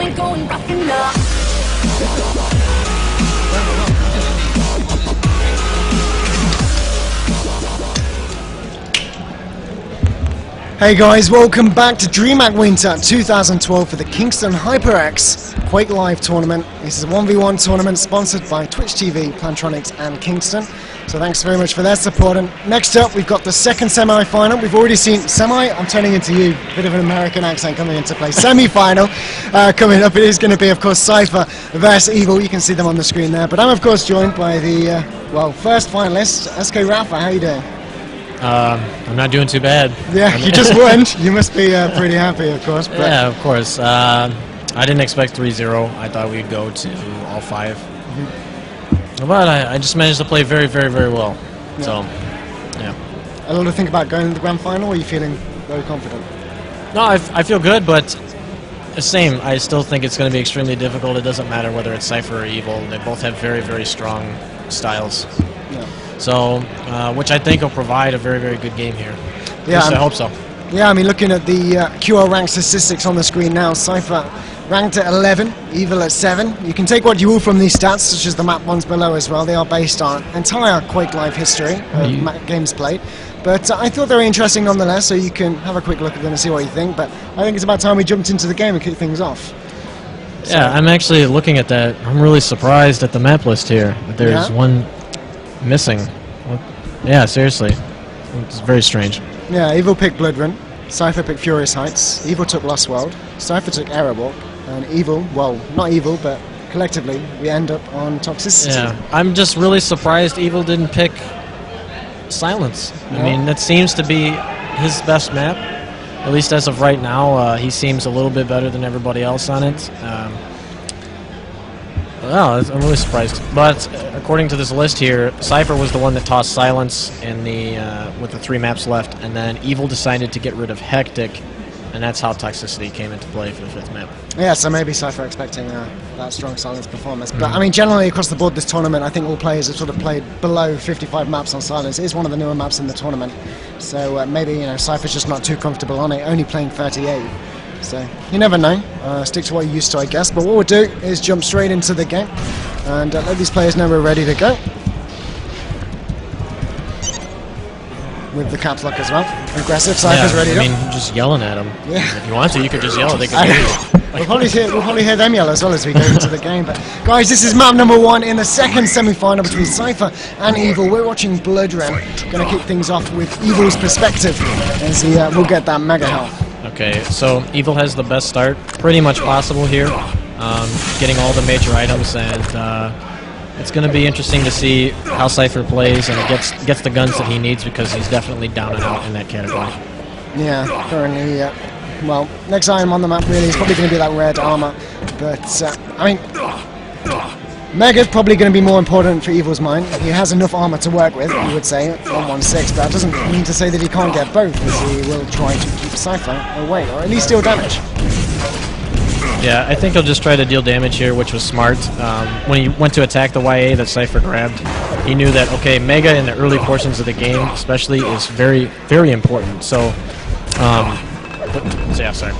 we're going rockin' up. Hey guys, welcome back to DreamHack Winter 2012 for the Kingston HyperX Quake Live tournament. This is a 1v1 tournament sponsored by Twitch TV, Plantronics and Kingston. So thanks very much for their support. And next up we've got the second semi-final. We've already seen semi, I'm turning into you, bit of an American accent coming into play. Semi-final coming up. It is going to be of course Cypher versus Evil. You can see them on the screen there. But I'm of course joined by the, first finalist, SK Rapha. How are you doing? I'm not doing too bad. Yeah, you just won. You must be pretty happy, of course. But yeah, of course. I didn't expect 3-0. I thought we'd go to all 5. Mm-hmm. But I just managed to play very, very, very well. Yeah. So, yeah. A lot to think about going to the grand final, or are you feeling very confident? No, I feel good, but the same. I still think it's going to be extremely difficult. It doesn't matter whether it's Cypher or Evil. They both have very, very strong styles. Yeah. So, which I think will provide a very, very good game here. Yeah, I hope so. Yeah, I mean, looking at the QR rank statistics on the screen now, Cypher ranked at 11, Evil at 7. You can take what you will from these stats, such as the map ones below as well. They are based on entire Quake Live history, games played. But I thought they were interesting nonetheless, so you can have a quick look at them and see what you think. But I think it's about time we jumped into the game and kick things off. So, yeah, I'm actually looking at that. I'm really surprised at the map list here. There's one missing. Yeah, seriously. It's very strange. Yeah, Evil picked Blood Run, Cypher picked Furious Heights, Evil took Lost World, Cypher took Error Walk, and Evil, well, not Evil, but collectively, we end up on Toxicity. Yeah, I'm just really surprised Evil didn't pick Silence. I mean, that seems to be his best map, at least as of right now. He seems a little bit better than everybody else on it. Well, I'm really surprised. But according to this list here, Cypher was the one that tossed Silence in the with the 3 maps left, and then Evil decided to get rid of Hectic, and that's how Toxicity came into play for the 5th map. Yeah, so maybe Cypher expecting that strong Silence performance. But I mean, generally across the board this tournament, I think all players have sort of played below 55 maps on Silence. It is one of the newer maps in the tournament. So maybe, Cypher's just not too comfortable on it, only playing 38. So, you never know. Stick to what you're used to, I guess. But what we'll do is jump straight into the game and let these players know we're ready to go. With the caps lock as well. Aggressive, Cypher's ready to go. I mean, just yelling at them. Yeah. If you want to, you could just yell. They can hear you. We'll probably hear them yell as well as we go into the game. But guys, this is map number 1 in the second semi-final between Cypher and Evil. We're watching Blood Run. Going to kick things off with Evil's perspective as he will get that mega health. Okay, so Evil has the best start pretty much possible here, getting all the major items, and it's going to be interesting to see how Cypher plays and gets the guns that he needs, because he's definitely down and out in that category. Yeah, currently, well, next item on the map really is probably going to be that red armor, but I mean, Mega's probably going to be more important for Evil's mind. He has enough armor to work with, you would say, 116, but that doesn't mean to say that he can't get both, as he will try to keep Cypher away, or at least deal damage. Yeah, I think he'll just try to deal damage here, which was smart. When he went to attack the YA that Cypher grabbed, he knew that, okay, Mega in the early portions of the game especially is very, very important. So, yeah, sorry.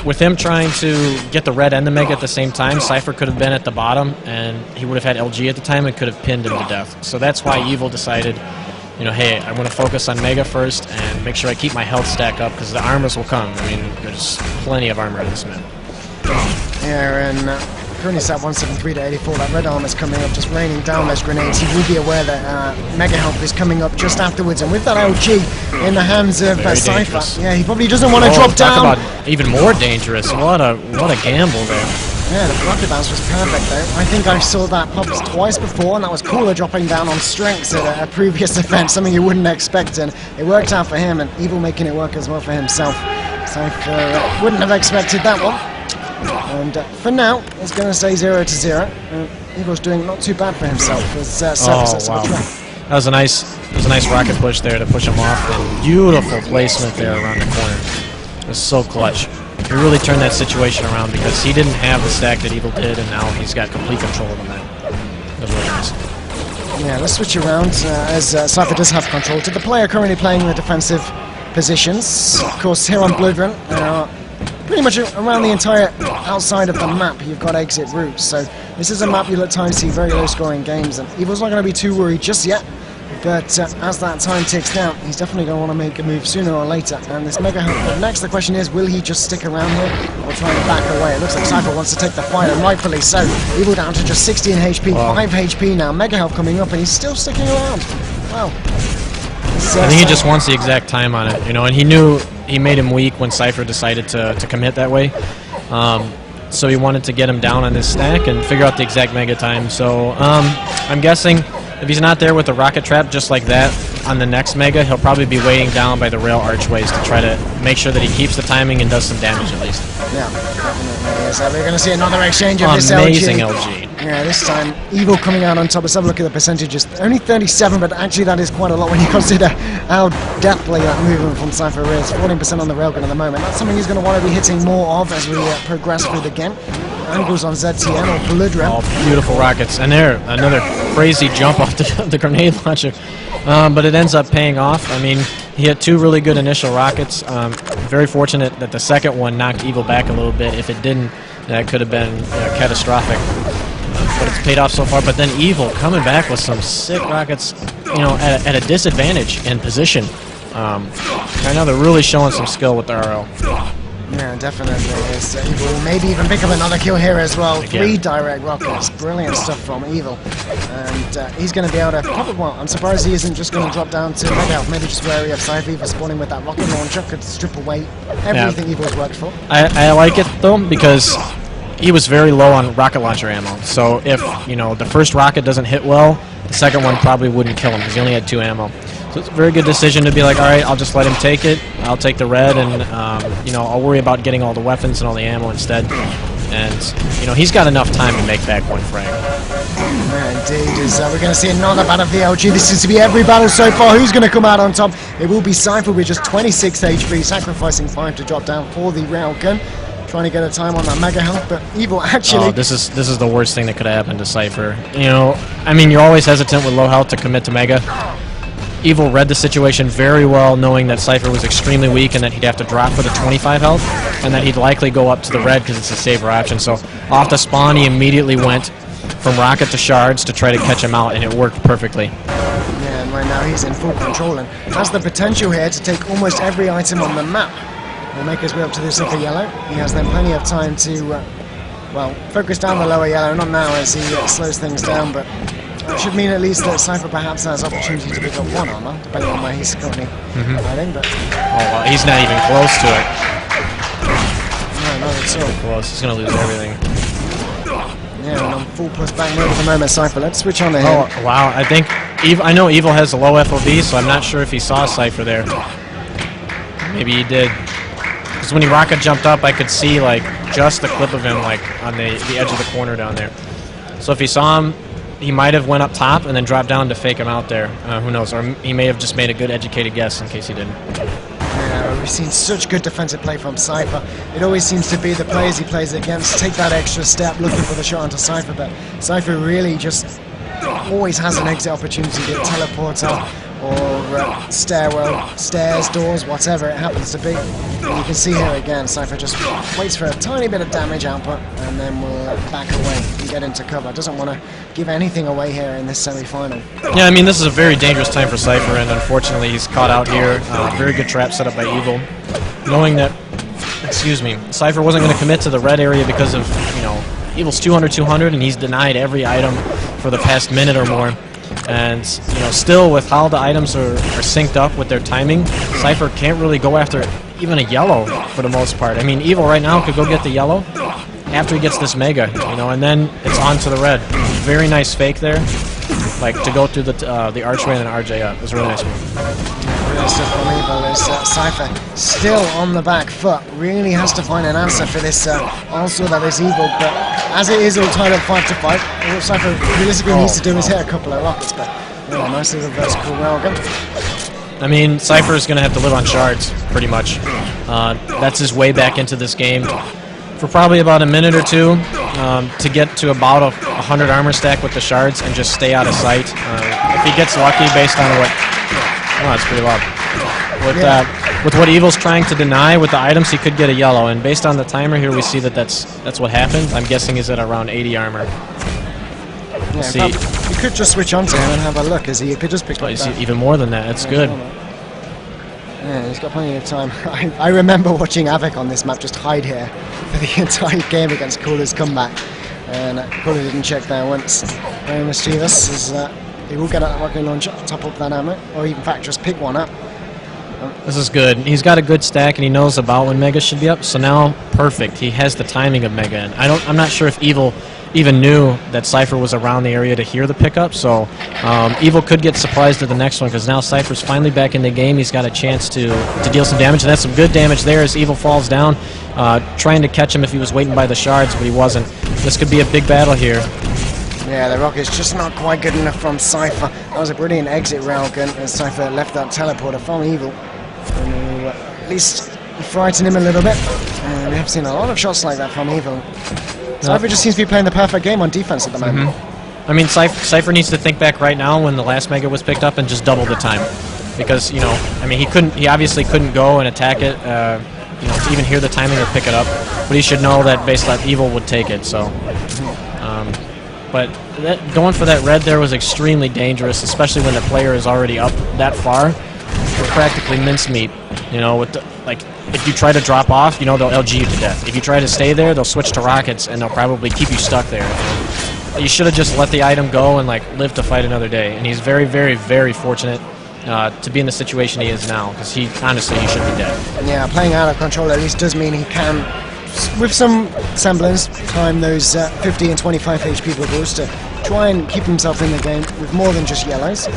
With him trying to get the red and the Mega at the same time, Cypher could have been at the bottom, and he would have had LG at the time and could have pinned him to death. So that's why Evil decided, hey, I want to focus on Mega first and make sure I keep my health stack up, because the armors will come. I mean, there's plenty of armor in this map. Yeah, and currently set 173 to 84. That red armor's coming up, just raining down those grenades. He will be aware that Mega health is coming up just afterwards, and with that LG in the hands of Cypher, yeah, he probably doesn't want to drop down. Talk about even more dangerous. What a gamble there. Yeah, the rocket bounce was perfect though. I think I saw that pop twice before, and that was Cooler dropping down on strengths at a previous event, something you wouldn't expect, and it worked out for him, and Evil making it work as well for himself. Cypher wouldn't have expected that one. And for now, it's going to stay 0-0. Evil's doing not too bad for himself. Wow. That was a nice rocket push there to push him off, and beautiful placement there around the corner. It was so clutch. He really turned that situation around, because he didn't have the stack that Evil did, and now he's got complete control of the map. That was really nice. Yeah, let's switch around as Cypher does have control. To the player currently playing the defensive positions. Of course, here on Blood Run, pretty much around the entire outside of the map you've got exit routes, so this is a map you'll at times see very low scoring games, and Evil's not going to be too worried just yet, but as that time ticks down, he's definitely going to want to make a move sooner or later. And this Mega Health, next the question is, will he just stick around here or try and back away? It looks like Cypher wants to take the fight, and rightfully so. Evil down to just 16 HP, 5 HP now, Mega Health coming up, and he's still sticking around. Wow. I think he just wants the exact time on it, you know, and he knew he made him weak when Cypher decided to commit that way. So he wanted to get him down on this stack and figure out the exact mega time. So I'm guessing if he's not there with the rocket trap just like that on the next mega, he'll probably be waiting down by the rail archways to try to make sure that he keeps the timing and does some damage at least. Yeah, definitely. So we're going to see another exchange of this amazing LG. Yeah, this time Evil coming out on top. Let's have a look at the percentages. Only 37, but actually that is quite a lot when you consider how deathly that movement from Cypher is. 14% on the railgun at the moment. That's something he's going to want to be hitting more of as we progress through the game. Angles on ZTN or Blood Red. Oh, beautiful rockets. And there, another crazy jump off the grenade launcher. But it ends up paying off. I mean, he had 2 really good initial rockets. Very fortunate that the second one knocked Evil back a little bit. If it didn't, that could have been catastrophic. But it's paid off so far. But then Evil coming back with some sick rockets, you know, at a disadvantage in position. I know they're really showing some skill with the RL. Yeah, definitely. Evil will maybe even pick up another kill here as well. Again. 3 direct rockets. Brilliant stuff from Evil. And he's going to be able to probably, well, I'm surprised he isn't just going to drop down to Mega Health. Maybe just wary of Cypher. Evil spawning with that rocket launcher could strip away everything Evil's worked for. I like it, though, because he was very low on rocket launcher ammo. So if, you know, the first rocket doesn't hit well, the second one probably wouldn't kill him because he only had 2 ammo. So it's a very good decision to be like, all right, I'll just let him take it. I'll take the red, and you know, I'll worry about getting all the weapons and all the ammo instead. And you know, he's got enough time to make back 1 frag. Yeah, indeed. We're going to see another battle of the LG. This seems to be every battle so far. Who's going to come out on top? It will be Cypher with just 26 HP, sacrificing 5 to drop down for the railgun. Trying to get a time on that Mega Health, but Evil actually... Oh, this is the worst thing that could have happened to Cypher. You know, I mean, you're always hesitant with low health to commit to Mega. Evil read the situation very well, knowing that Cypher was extremely weak and that he'd have to drop for the 25 health, and that he'd likely go up to the red because it's a safer option. So off the spawn, he immediately went from rocket to shards to try to catch him out, and it worked perfectly. Yeah, and right now he's in full control and has the potential here to take almost every item on the map. He'll make his way up to this upper yellow. He has then plenty of time to, well, focus down the lower yellow, not now as he slows things down, but it should mean at least that Cypher perhaps has opportunity to pick up 1 armor, depending on where he's currently hiding, but... Oh, well, he's not even close to it. No, not at all. Close. He's going to lose everything. Yeah, and on full plus bang mode at the moment, Cypher. Let's switch on to him. Oh, wow. I think... I know Evil has a low FOV, so I'm not sure if he saw Cypher there. Maybe he did. Because when he rocket jumped up, I could see, like, just the clip of him, like, on the edge of the corner down there. So if he saw him, he might have went up top and then dropped down to fake him out there. Who knows? Or he may have just made a good educated guess in case he didn't. Yeah, we've seen such good defensive play from Cypher. It always seems to be the players he plays against take that extra step looking for the shot onto Cypher, but Cypher really just always has an exit opportunity to teleporter or stairwell, stairs, doors, whatever it happens to be. And you can see here again, Cypher just waits for a tiny bit of damage output and then will back away and get into cover. Doesn't want to give anything away here in this semi-final. Yeah, I mean, this is a very dangerous time for Cypher, and unfortunately he's caught out here. Very good trap set up by Evil. Knowing that, excuse me, Cypher wasn't going to commit to the red area because of, you know, Evil's 200-200, and he's denied every item for the past minute or more. And, you know, still with how the items are synced up with their timing, Cypher can't really go after even a yellow for the most part. I mean, Evil right now could go get the yellow after he gets this mega, you know, and then it's on to the red. Very nice fake there, like to go through the archway and then RJ up. It was a really nice move. Really stuff from Evil is Cypher still on the back foot. Really has to find an answer for this also that is Evil, but as it is all tied up 5-5, all Cypher realistically needs to do is hit a couple of rockets, but yeah, nice little vertical railgun. I mean, Cypher is going to have to live on shards, pretty much. That's his way back into this game for probably about a minute or two to get to about 100 armor stack with the shards and just stay out of sight. If he gets lucky based on what... Oh, that's pretty loud. With what Evil's trying to deny with the items, he could get a yellow. And based on the timer here, we see that that's what happened. I'm guessing he's at around 80 armor. Yeah, see, you could just switch on to him and have a look, as he could just pick up that. Even more than that. That's good. Yeah, he's got plenty of time. I remember watching Avik on this map just hide here for the entire game against Cooler's comeback. And Cooler didn't check there once. Very mischievous, as he will get a rocket launch top of that ammo, or in fact just pick one up. This is good. He's got a good stack, and he knows about when Mega should be up. So now, perfect. He has the timing of Mega. And I'm not sure if Evil even knew that Cypher was around the area to hear the pickup. So Evil could get surprised at the next one, because now Cypher's finally back in the game. He's got a chance to deal some damage, and that's some good damage there as Evil falls down, trying to catch him if he was waiting by the shards, but he wasn't. This could be a big battle here. Yeah, the rocket's just not quite good enough from Cypher. That was a brilliant exit railgun as Cypher left that teleporter from Evil. And at least frighten him a little bit. And we have seen a lot of shots like that from Evil. Cypher just seems to be playing the perfect game on defense at the moment. I mean, Cypher needs to think back right now when the last Mega was picked up and just double the time. Because, you know, I mean, he obviously couldn't go and attack it, you know, to even hear the timing or pick it up. But he should know that based on Evil would take it, so. But going for that red there was extremely dangerous, especially when the player is already up that far. It's practically mincemeat, you know, with like, if you try to drop off, you know, they'll LG you to death. If you try to stay there, they'll switch to rockets, and they'll probably keep you stuck there. You should have just let the item go and, like, live to fight another day. And he's very, very, very fortunate to be in the situation he is now, because honestly, he should be dead. Yeah, playing out of control at least does mean he can, with some semblance, time those 50 and 25 HP bubbles to try and keep himself in the game with more than just yellows.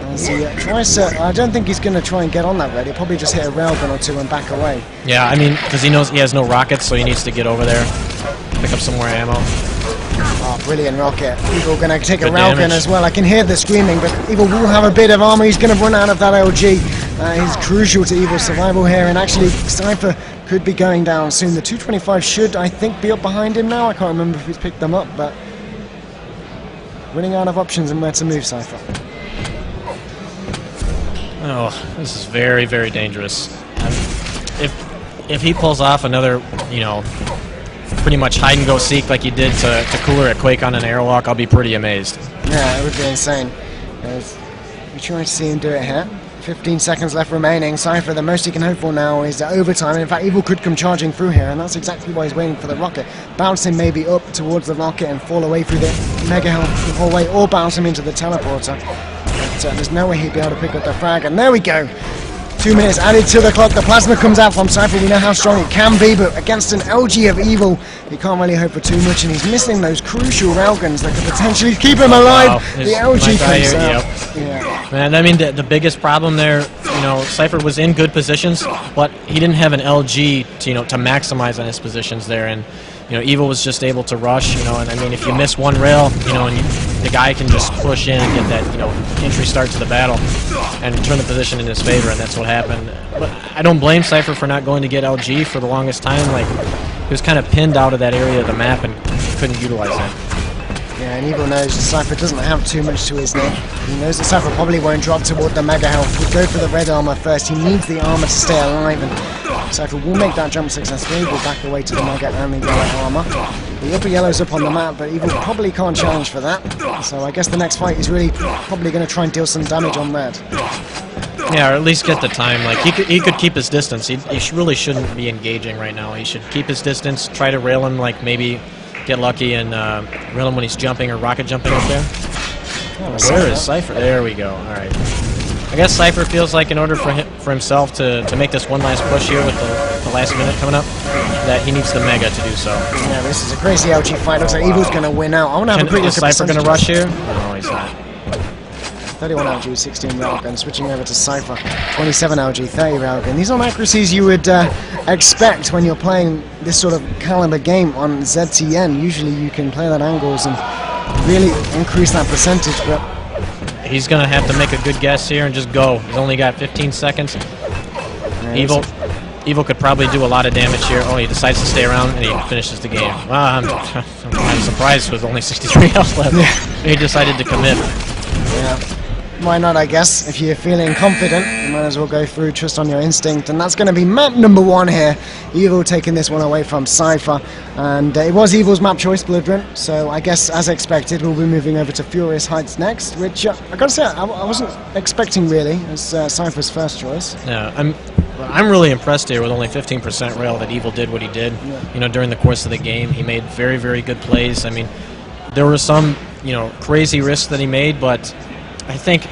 As he tries to, I don't think he's going to try and get on that red. He'll probably just hit a railgun or two and back away. Yeah, I mean, because he knows he has no rockets, so he needs to get over there, pick up some more ammo. Oh, brilliant rocket. Evil going to take a railgun as well. I can hear the screaming, but Evil will have a bit of armor. He's going to run out of that LG. He's crucial to Evil's survival here, and actually Cypher could be going down soon. The 225 should, I think, be up behind him now. I can't remember if he's picked them up, but running out of options and where to move, Cypher. Oh, this is very, very dangerous. If he pulls off another, you know, pretty much hide and go seek like he did to Cooler at Quake on an airwalk, I'll be pretty amazed. Yeah, it would be insane. We're trying to see him do it here. 15 seconds left remaining. Cypher, the most he can hope for now is overtime. In fact, Evil could come charging through here, and that's exactly why he's waiting for the rocket. Bounce him maybe up towards the rocket and fall away through the Mega Health the whole way, or bounce him into the teleporter. But there's no way he'd be able to pick up the frag, and there we go. 2 minutes added to the clock. The plasma comes out from Cypher. We know how strong it can be, but against an LG of Evil, he can't really hope for too much, and he's missing those crucial railguns that could potentially keep him alive. Wow. The LG comes out. Yep. Yeah. Man, I mean, the biggest problem there, you know, Cypher was in good positions, but he didn't have an LG to, you know, to maximize on his positions there, and you know, Evil was just able to rush, you know, and I mean, if you miss one rail, you know, and the guy can just push in and get that, you know, entry start to the battle and turn the position in his favor, and that's what happened. But I don't blame Cypher for not going to get LG for the longest time. Like, he was kind of pinned out of that area of the map and couldn't utilize that. Yeah, and Evil knows that Cypher doesn't have too much to his name. He knows that Cypher probably won't drop toward the Mega Health. He'll go for the red armor first. He needs the armor to stay alive, and Cypher will make that jump successfully. We'll back away to the Mega and the yellow armor. The upper yellow's up on the map, but Evil probably can't challenge for that. So I guess the next fight is really probably going to try and deal some damage on red. Yeah, or at least get the time. Like, he could keep his distance. He really shouldn't be engaging right now. He should keep his distance, try to rail him, like maybe get lucky and rail him when he's jumping or rocket jumping up there. Oh, where is Cypher? There we go. All right. I guess Cypher feels like in order for himself to make this one last push here with the last minute coming up, that he needs the Mega to do so. Yeah, this is a crazy LG fight. Looks like Evil's going to win out. I want to have a quick look at Cypher going to rush here? No, he's not. 31 LG, 16 railgun. Switching over to Cypher. 27 LG, 30 railgun. These are accuracies you would expect when you're playing this sort of caliber game on ZTN. Usually you can play that angles and really increase that percentage, but he's going to have to make a good guess here and just go. He's only got 15 seconds. Yeah, Evil could probably do a lot of damage here. Oh, he decides to stay around and he finishes the game. Wow, I'm surprised with only 63 health left. Yeah. He decided to commit. Yeah. why not, I guess? If you're feeling confident, you might as well go through, trust on your instinct. And that's going to be map number 1 here. Evil taking this one away from Cypher. And it was Evil's map choice, Bloodrun. So I guess, as expected, we'll be moving over to Furious Heights next, which I got to say, I wasn't expecting really as Cypher's first choice. Yeah, I'm really impressed here with only 15% rail that Evil did what he did. Yeah. You know, during the course of the game, he made very, very good plays. I mean, there were some, you know, crazy risks that he made, but I think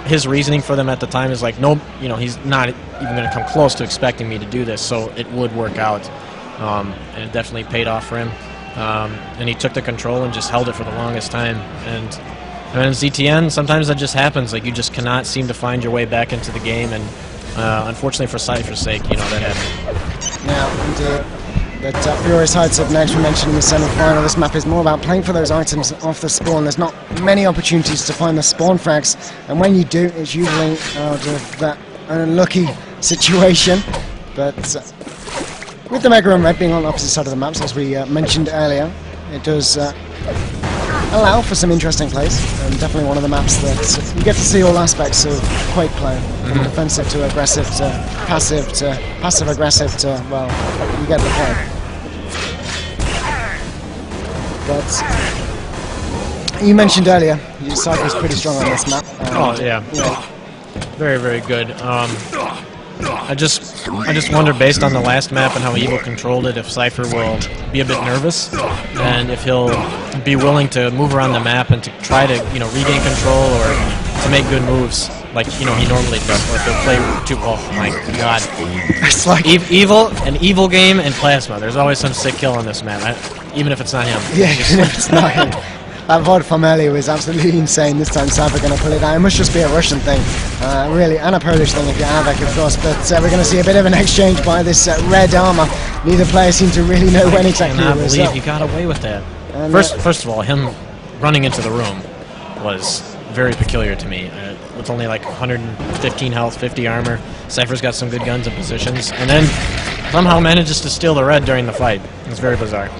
his reasoning for them at the time is like, no, you know, he's not even going to come close to expecting me to do this, so it would work out. And it definitely paid off for him. And he took the control and just held it for the longest time. And in ZTN, sometimes that just happens. Like, you just cannot seem to find your way back into the game, and unfortunately for Cypher's sake, you know, that happened. Yeah, and that Furious Heights up next, we mentioned in the semi-final. This map is more about playing for those items off the spawn. There's not many opportunities to find the spawn frags, and when you do, it's usually out of that unlucky situation. But with the Mega and Red being on the opposite side of the maps, as we mentioned earlier, it does allow for some interesting plays, and definitely one of the maps that you get to see all aspects of Quake play, from defensive to aggressive to passive aggressive to, well, you get the point. But you mentioned earlier, Cypher's pretty strong on this map. Oh yeah, very, very good. I just wonder, based on the last map and how Evil controlled it, if Cypher will be a bit nervous, and if he'll be willing to move around the map and to try to, you know, regain control or to make good moves like, you know, he normally does, or if he'll play too. Oh my God! It's like an Evil game and Plasma. There's always some sick kill on this map, even if it's not him. Yeah, even if it's not him. That VOD from earlier was absolutely insane. This time Cypher going to pull it out. It must just be a Russian thing, really, and a Polish thing if you're Avek, of course. But we're going to see a bit of an exchange by this red armor. Neither player seemed to really know when exactly I it was believe up. he got away with that. And, First of all, him running into the room was very peculiar to me. With only like 115 health, 50 armor, Cypher's got some good guns and positions, and then somehow manages to steal the red during the fight. It's very bizarre.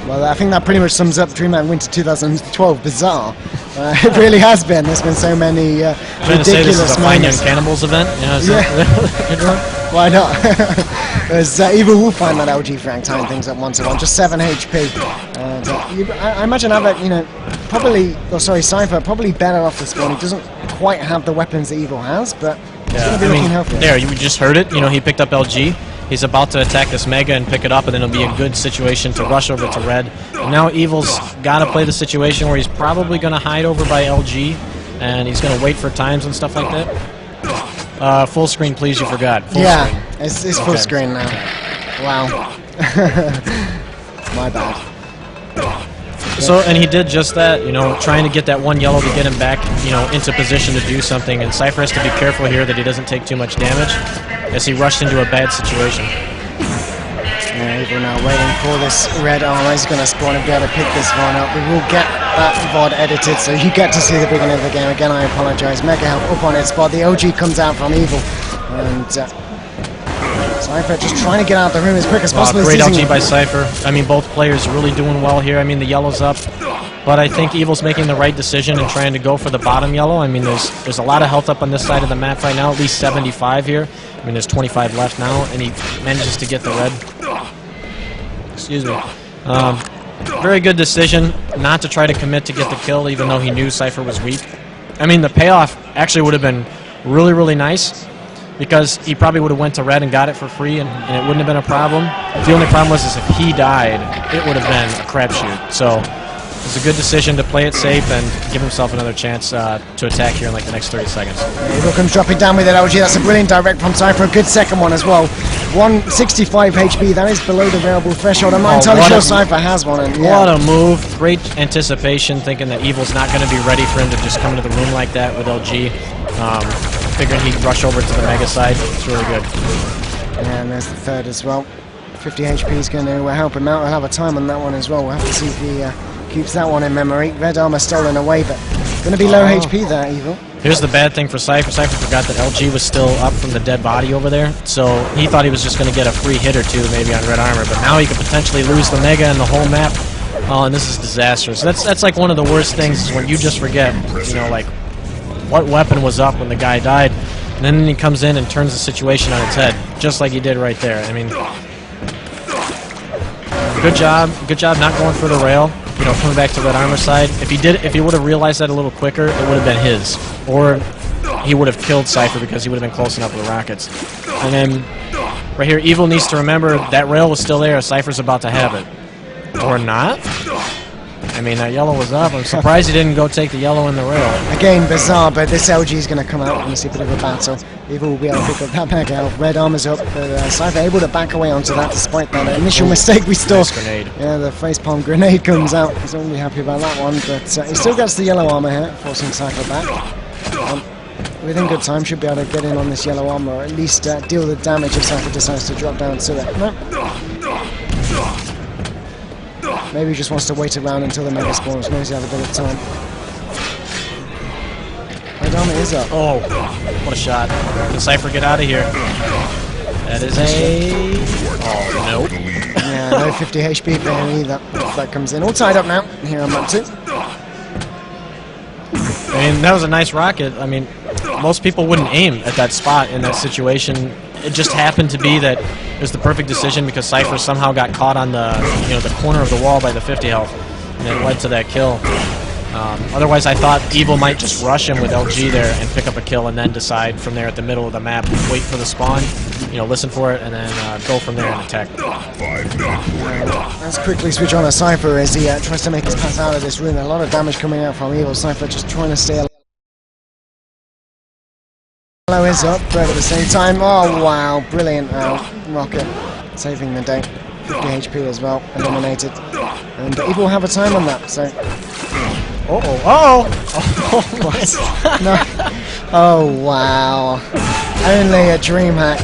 Well, I think that pretty much sums up DreamHack Winter 2012. Bizarre. It really has been. There's been so many ridiculous I'm trying to say this is a Fine Young Cannibals event. You know, yeah. Why not? There's Evil will find that LG Frank tying things up 1-to-1, just 7 HP. I imagine Avek, you know, Cypher probably better off the spawn. He doesn't quite have the weapons that Evil has, but he's going to be looking healthier. There, you just heard it. You know, he picked up LG. He's about to attack this Mega and pick it up, and then it'll be a good situation to rush over to Red. And now Evil's got to play the situation where he's probably going to hide over by LG, and he's going to wait for times and stuff like that. Full screen, please, you forgot. Full screen. It's full screen now. Wow. My bad. So, and he did just that, you know, trying to get that one yellow to get him back, you know, into position to do something. And Cypher has to be careful here that he doesn't take too much damage as he rushed into a bad situation. Yeah, Evil now waiting for this red armor. He's going to spawn and be able to pick this one up. We will get that VOD edited, so you get to see the beginning of the game. Again, I apologize. Mega help up on its spot. The OG comes out from Evil. And Cypher just trying to get out of the room as quick as possible. Great LG by Cypher. I mean, both players really doing well here. I mean, the yellow's up, but I think Evil's making the right decision and trying to go for the bottom yellow. I mean, there's a lot of health up on this side of the map right now, at least 75 here. I mean, there's 25 left now, and he manages to get the red. Excuse me. Very good decision not to try to commit to get the kill, even though he knew Cypher was weak. I mean, the payoff actually would have been really, really nice, because he probably would have went to red and got it for free, and it wouldn't have been a problem. The only problem was if he died, it would have been a crapshoot. So it was a good decision to play it safe and give himself another chance to attack here in like the next 30 seconds. Evil comes dropping down with that LG. That's a brilliant direct from Cypher. A good second one as well. 165 HP. That is below the available threshold. I'm not entirely sure Cypher has one. And, What a move. Great anticipation, thinking that Evil's not going to be ready for him to just come into the room like that with LG. Figuring he'd rush over to the Mega side. It's really good. And there's the third as well. 50 HP is going to help him out. We'll have a time on that one as well. We'll have to see if he keeps that one in memory. Red armor stolen away, but going to be low HP there, Evil. Here's the bad thing for Cypher. Cypher forgot that LG was still up from the dead body over there, so he thought he was just going to get a free hit or two maybe on red armor, but now he could potentially lose the Mega and the whole map. Oh, and this is disastrous. That's like one of the worst things, is when you just forget, you know, like, what weapon was up when the guy died. And then he comes in and turns the situation on its head, just like he did right there. I mean, good job not going for the rail. You know, coming back to red armor side. If he would have realized that a little quicker, it would have been his, or he would have killed Cypher because he would have been close enough with the rockets. And then right here, Evil needs to remember that rail was still there. Cypher's about to have it, or not. I mean, that yellow was up. I'm surprised he didn't go take the yellow in the rail. Again, bizarre, but this LG is going to come out. We're going to see a bit of a battle. Evil will be able to pick up that mega health. Red armor's up, but Cypher able to back away onto that despite that initial mistake we saw. Nice grenade. Yeah, the facepalm grenade comes out. He's not really happy about that one, but he still gets the yellow armor here, forcing Cypher back. Within good time, should be able to get in on this yellow armor, or at least deal the damage if Cypher decides to drop down to it. No. Maybe he just wants to wait around until the mega spawns, knows he has a bit of time. Red armor is up. Oh, what a shot. Can Cypher get out of here? That is a... Oh, nope. Yeah, no 50 HP for him either. If that comes in. All tied up now, here on map 2. I mean, that was a nice rocket. I mean, most people wouldn't aim at that spot in that situation. It just happened to be that it was the perfect decision because Cypher somehow got caught on the, you know, the corner of the wall by the 50 health, and it led to that kill. Otherwise, I thought Evil might just rush him with LG there and pick up a kill, and then decide from there at the middle of the map, wait for the spawn, you know, listen for it, and then go from there and attack. Let's quickly switch on a Cypher as he tries to make his path out of this room. A lot of damage coming out from Evil. Cypher just trying to stay alive. Yellow is up, but at the same time, oh wow, brilliant rocket, saving the day. 50 HP as well, eliminated. And Evil will have a time on that, so... No. Oh wow. Only a DreamHack.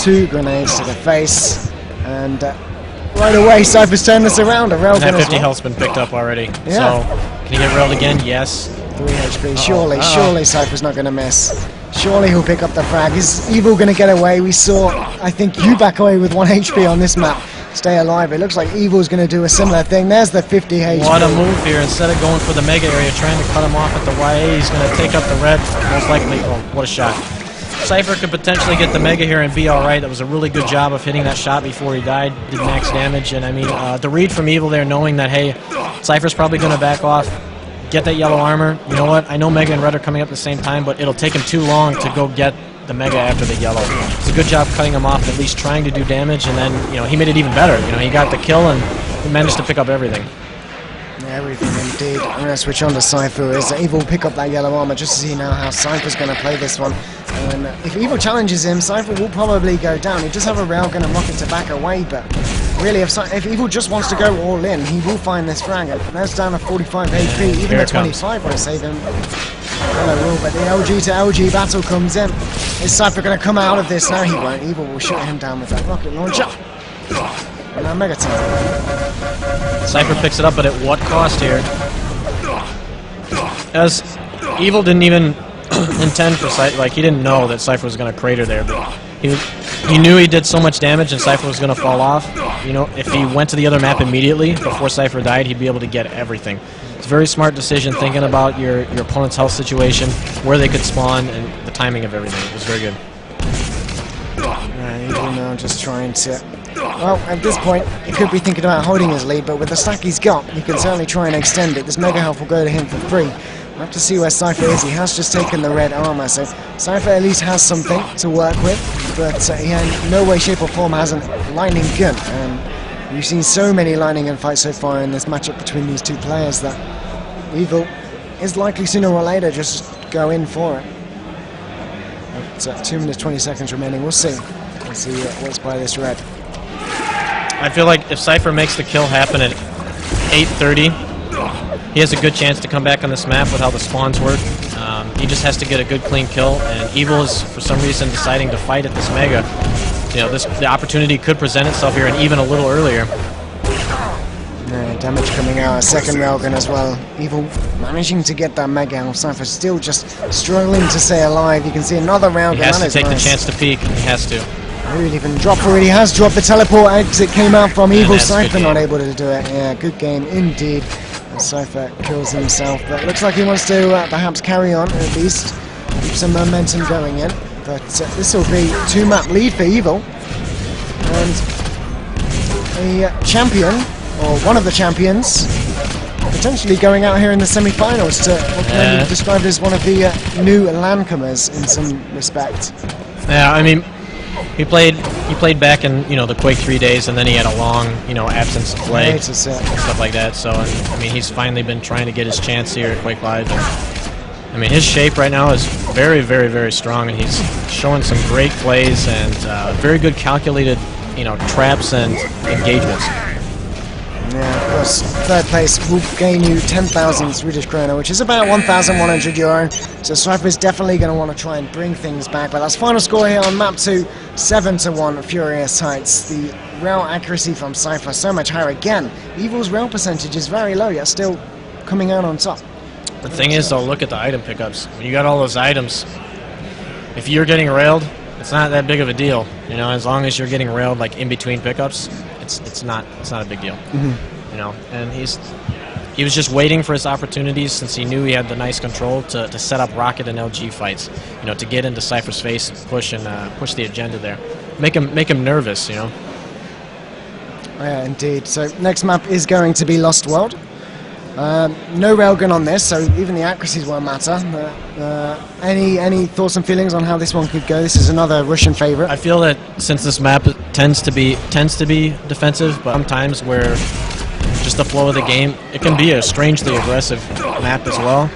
2 grenades to the face, and right away Cypher's turned this around. A railgun that 50 as well. health's been picked up already. Yeah. So, can he get railed again? Yes. 3 HP. Surely Cypher's not going to miss. Surely he'll pick up the frag. Is Evil going to get away? We saw, I think, you back away with 1 HP on this map. Stay alive. It looks like Evil's going to do a similar thing. There's the 50 HP. What a move here. Instead of going for the mega area, trying to cut him off at the YA, he's going to take up the red. Most likely. Oh, what a shot. Cypher could potentially get the mega here and be alright. That was a really good job of hitting that shot before he died. Did max damage. And I mean, the read from Evil there, knowing that, hey, Cypher's probably going to back off. Get that yellow armor. You know what? I know Mega and Red are coming up at the same time, but it'll take him too long to go get the Mega after the yellow. It's a good job cutting him off, at least trying to do damage, and then, you know, he made it even better. You know, he got the kill and he managed to pick up everything. Everything indeed. I'm going to switch on to Cypher. As Evil will pick up that yellow armor just to see now how Cypher's going to play this one. And if Evil challenges him, Cypher will probably go down. He does have a railgun and rocket to back away, but really, if Evil just wants to go all in, he will find this frag. That's down to 45 HP. Even the 25 will save him. But the LG to LG battle comes in. Is Cypher going to come out of this? No, he won't. Evil will shoot him down with that rocket launcher. And now Mega time. Cypher picks it up, but at what cost here? As Evil didn't even intend for Cypher, like, he didn't know that Cypher was going to crater there, but he knew he did so much damage and Cypher was going to fall off. You know, if he went to the other map immediately before Cypher died, he'd be able to get everything. It's a very smart decision, thinking about your opponent's health situation, where they could spawn, and the timing of everything. It was very good. Evil now just trying to... Well, at this point, he could be thinking about holding his lead, but with the stack he's got, he can certainly try and extend it. This Mega Health will go to him for free. We'll have to see where Cypher is. He has just taken the red armor, so Cypher at least has something to work with, but he in no way, shape or form has a lightning gun. And we've seen so many lightning gun fights so far in this matchup between these two players that Evil is likely sooner or later just go in for it. But 2 minutes 20 seconds remaining. We'll see. We'll see what's by this red. I feel like if Cypher makes the kill happen at 8:30, he has a good chance to come back on this map with how the spawns work. He just has to get a good clean kill, and Evil is for some reason deciding to fight at this Mega. You know, the opportunity could present itself here, and even a little earlier. Damage coming out, a second railgun as well. Evil managing to get that Mega Health. Cypher still just struggling to stay alive. You can see another railgun. He has to take the chance to peek. He has to. Really even drop already has dropped. The teleport exit came out from Evil. Cypher not able to do it. Yeah, good game indeed. Cypher kills himself, but looks like he wants to perhaps carry on, at least keep some momentum going in. But this will be 2-map lead for Evil, and a champion, or one of the champions, potentially going out here in the semi-finals to what can be described as one of the new landcomers in some respect. Yeah, I mean, he played back in the Quake 3 days, and then he had a long absence of play and stuff like that. So I mean, he's finally been trying to get his chance here at Quake Live. And, I mean, his shape right now is very, very, very strong, and he's showing some great plays and very good calculated traps and engagements. Yeah, of course, third place will gain you 10,000 Swedish krona, which is about 1,100 euro. So Cypher is definitely going to want to try and bring things back. But that's final score here on map 2, 7-1 Furious Heights. The rail accuracy from Cypher so much higher. Again, Evil's rail percentage is very low, yet still coming out on top. The thing is, though, look at the item pickups. When you got all those items, if you're getting railed, it's not that big of a deal. As long as you're getting railed like in between pickups, it's not a big deal. And he was just waiting for his opportunities, since he knew he had the nice control to set up Rocket and LG fights. To get into Cypher's face and push the agenda there, make him nervous. Yeah, indeed. So next map is going to be Lost World. No railgun on this, so even the accuracies won't matter. Any thoughts and feelings on how this one could go? This is another Russian favorite. I feel that since this map tends to be defensive, but sometimes where just the flow of the game, it can be a strangely aggressive map as well.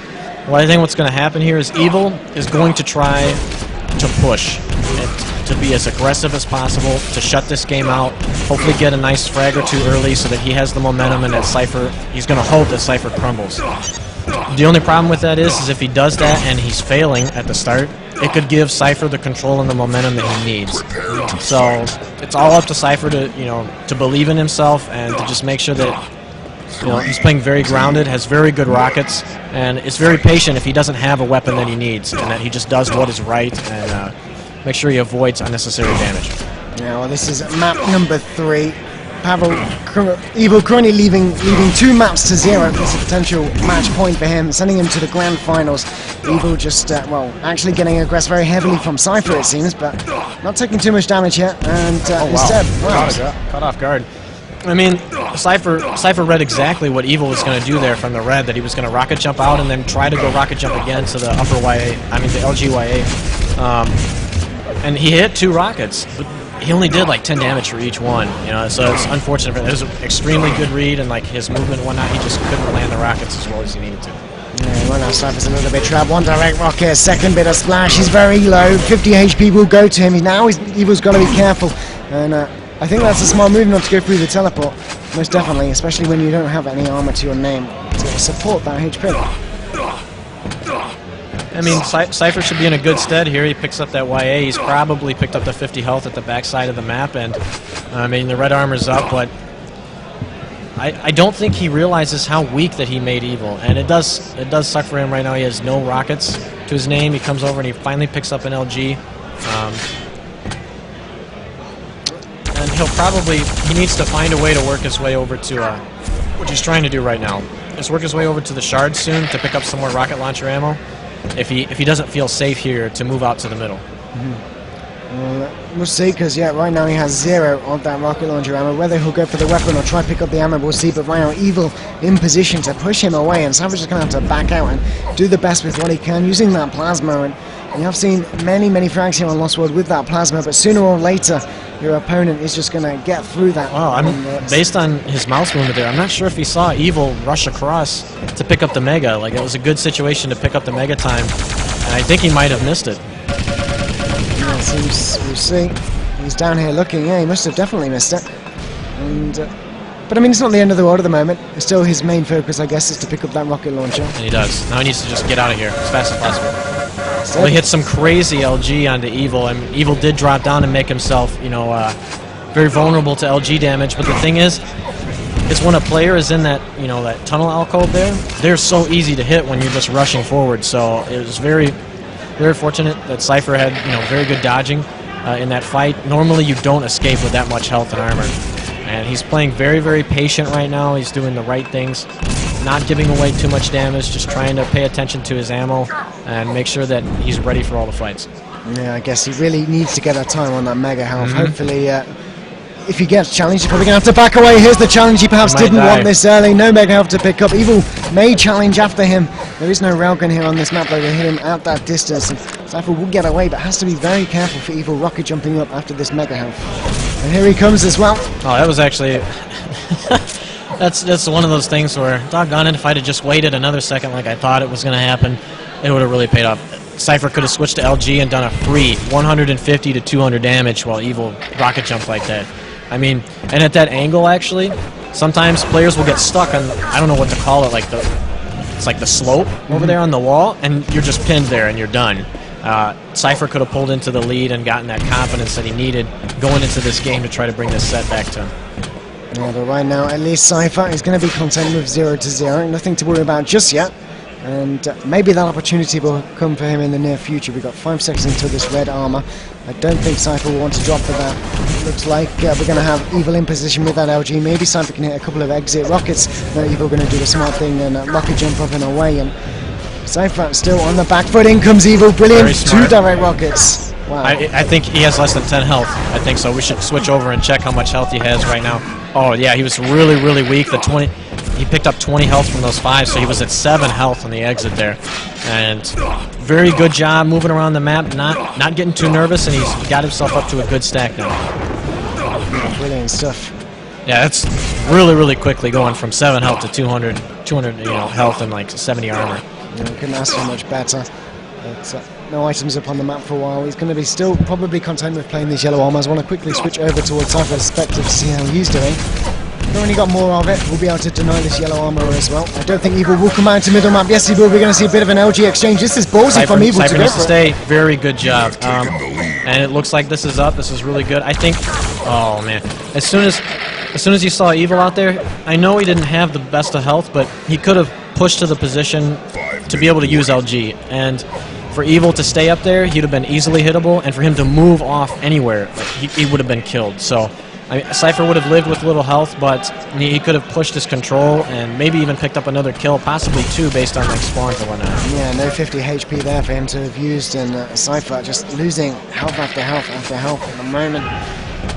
Well, I think what's going to happen here is Evil is going to try to push and to be as aggressive as possible to shut this game out, hopefully get a nice frag or two early so that he has the momentum, and that Cypher, he's going to hope that Cypher crumbles. The only problem with that is if he does that and he's failing at the start, it could give Cypher the control and the momentum that he needs. So it's all up to Cypher to believe in himself and to just make sure that he's playing very grounded, has very good rockets, and is very patient if he doesn't have a weapon that he needs, and that he just does what is right and make sure he avoids unnecessary damage. Yeah, well, this is map number 3. Evil currently leaving 2 maps to 0. It's a potential match point for him, sending him to the grand finals. Evil just, actually getting aggressed very heavily from Cypher, it seems, but not taking too much damage yet. And instead, caught off guard. I mean, Cypher read exactly what Evil was going to do there from the red, that he was going to rocket jump out and then try to go rocket jump again to the upper YA, the LG YA. And he hit 2 rockets, but he only did like 10 damage for each one, so it's unfortunate. It was an extremely good read, and like his movement and whatnot, he just couldn't land the rockets as well as he needed to. Yeah, well, now Cypher's a little bit trapped. One direct rocket, second bit of splash. He's very low. 50 HP will go to him. Now Evil's got to be careful, and I think that's a smart move not to go through the teleport, most definitely, especially when you don't have any armor to your name to support that HP. I mean, Cypher should be in a good stead here. He picks up that YA. He's probably picked up the 50 health at the back side of the map, and I mean, the red armor's up, but I don't think he realizes how weak that he made Evil, and it does suck for him right now. He has no rockets to his name. He comes over and he finally picks up an LG. And he needs to find a way to work his way over to what he's trying to do right now. Just work his way over to the shards soon to pick up some more rocket launcher ammo. If he doesn't feel safe here to move out to the middle. We'll see, because right now he has 0 of that rocket launcher ammo. Whether he'll go for the weapon or try to pick up the ammo, we'll see. But right now, Evil in position to push him away, and Cypher's just going to have to back out and do the best with what he can, using that plasma. And you have seen many frags here on Lost World with that plasma, but sooner or later, your opponent is just going to get through that. Wow, based on his mouse movement there, I'm not sure if he saw Evil rush across to pick up the Mega. Like, it was a good situation to pick up the Mega time, and I think he might have missed it. Yeah, seems, we'll see. He's down here looking. Yeah, he must have definitely missed it. And but I mean, it's not the end of the world at the moment. It's still his main focus, I guess, is to pick up that rocket launcher. And he does. Now he needs to just get out of here as fast as possible. Well, he hit some crazy LG onto Evil, and Evil did drop down and make himself, very vulnerable to LG damage. But the thing is when a player is in that, that tunnel alcove there, they're so easy to hit when you're just rushing forward. So it was very fortunate that Cypher had, very good dodging in that fight. Normally, you don't escape with that much health and armor. And he's playing very patient right now. He's doing the right things. not giving away too much damage, just trying to pay attention to his ammo and make sure that he's ready for all the fights. Yeah, I guess he really needs to get that time on that mega health. Hopefully, if he gets challenged, he's probably going to have to back away. Here's the challenge. He perhaps didn't want this early. No mega health to pick up. Evil may challenge after him. There is no railgun here on this map, though, to hit him at that distance. And Cypher will get away, but has to be very careful for Evil rocket jumping up after this mega health. And here he comes as well. Oh, that was actually... that's one of those things where, doggone it, if I'd have just waited another second like I thought it was going to happen, it would have really paid off. Cypher could have switched to LG and done a free 150 to 200 damage while Evil rocket jumped like that. I mean, and at that angle, actually, sometimes players will get stuck on, I don't know what to call it, like it's like the slope over there on the wall, and you're just pinned there and you're done. Cypher could have pulled into the lead and gotten that confidence that he needed going into this game to try to bring this set back to him. Yeah, but right now, at least Cypher is going to be content with 0-0. Nothing to worry about just yet. And maybe that opportunity will come for him in the near future. We've got 5 seconds until this red armor. I don't think Cypher will want to drop for that. It looks like we're going to have Evil in position with that LG. Maybe Cypher can hit a couple of exit rockets. No, Evil going to do the smart thing and rocket jump up and away. And Cypher still on the back foot. In comes Evil. Brilliant. 2 direct rockets. Wow. I think he has less than 10 health. I think so. We should switch over and check how much health he has right now. Oh, yeah, he was really, really weak. He picked up 20 health from those 5, so he was at 7 health on the exit there. And very good job moving around the map, not getting too nervous, and he's got himself up to a good stack now. Brilliant stuff. Yeah, that's really, really quickly going from 7 health to 200 health and like 70 armor. Yeah, couldn't ask for much better. But, no items up on the map for a while. He's going to be still probably content with playing these yellow armors. I want to quickly switch over towards Cypher's perspective to see how he's doing. We've only got more of it. We'll be able to deny this yellow armor as well. I don't think Evil will come out to middle map. Yes, he will. We're going to see a bit of an LG exchange. This is ballsy from Evil to go for it. Stay. Very good job. And it looks like this is up. This is really good. I think. Oh man! As soon as you saw Evil out there, I know he didn't have the best of health, but he could have pushed to the position to be able to use LG. And for Evil to stay up there, he'd have been easily hittable, and for him to move off anywhere, he would have been killed. So Cypher would have lived with little health, but he could have pushed his control and maybe even picked up another kill, possibly 2 based on like spawns and whatnot. Yeah, no 50 HP there for him to have used, and Cypher just losing health after health after health at the moment.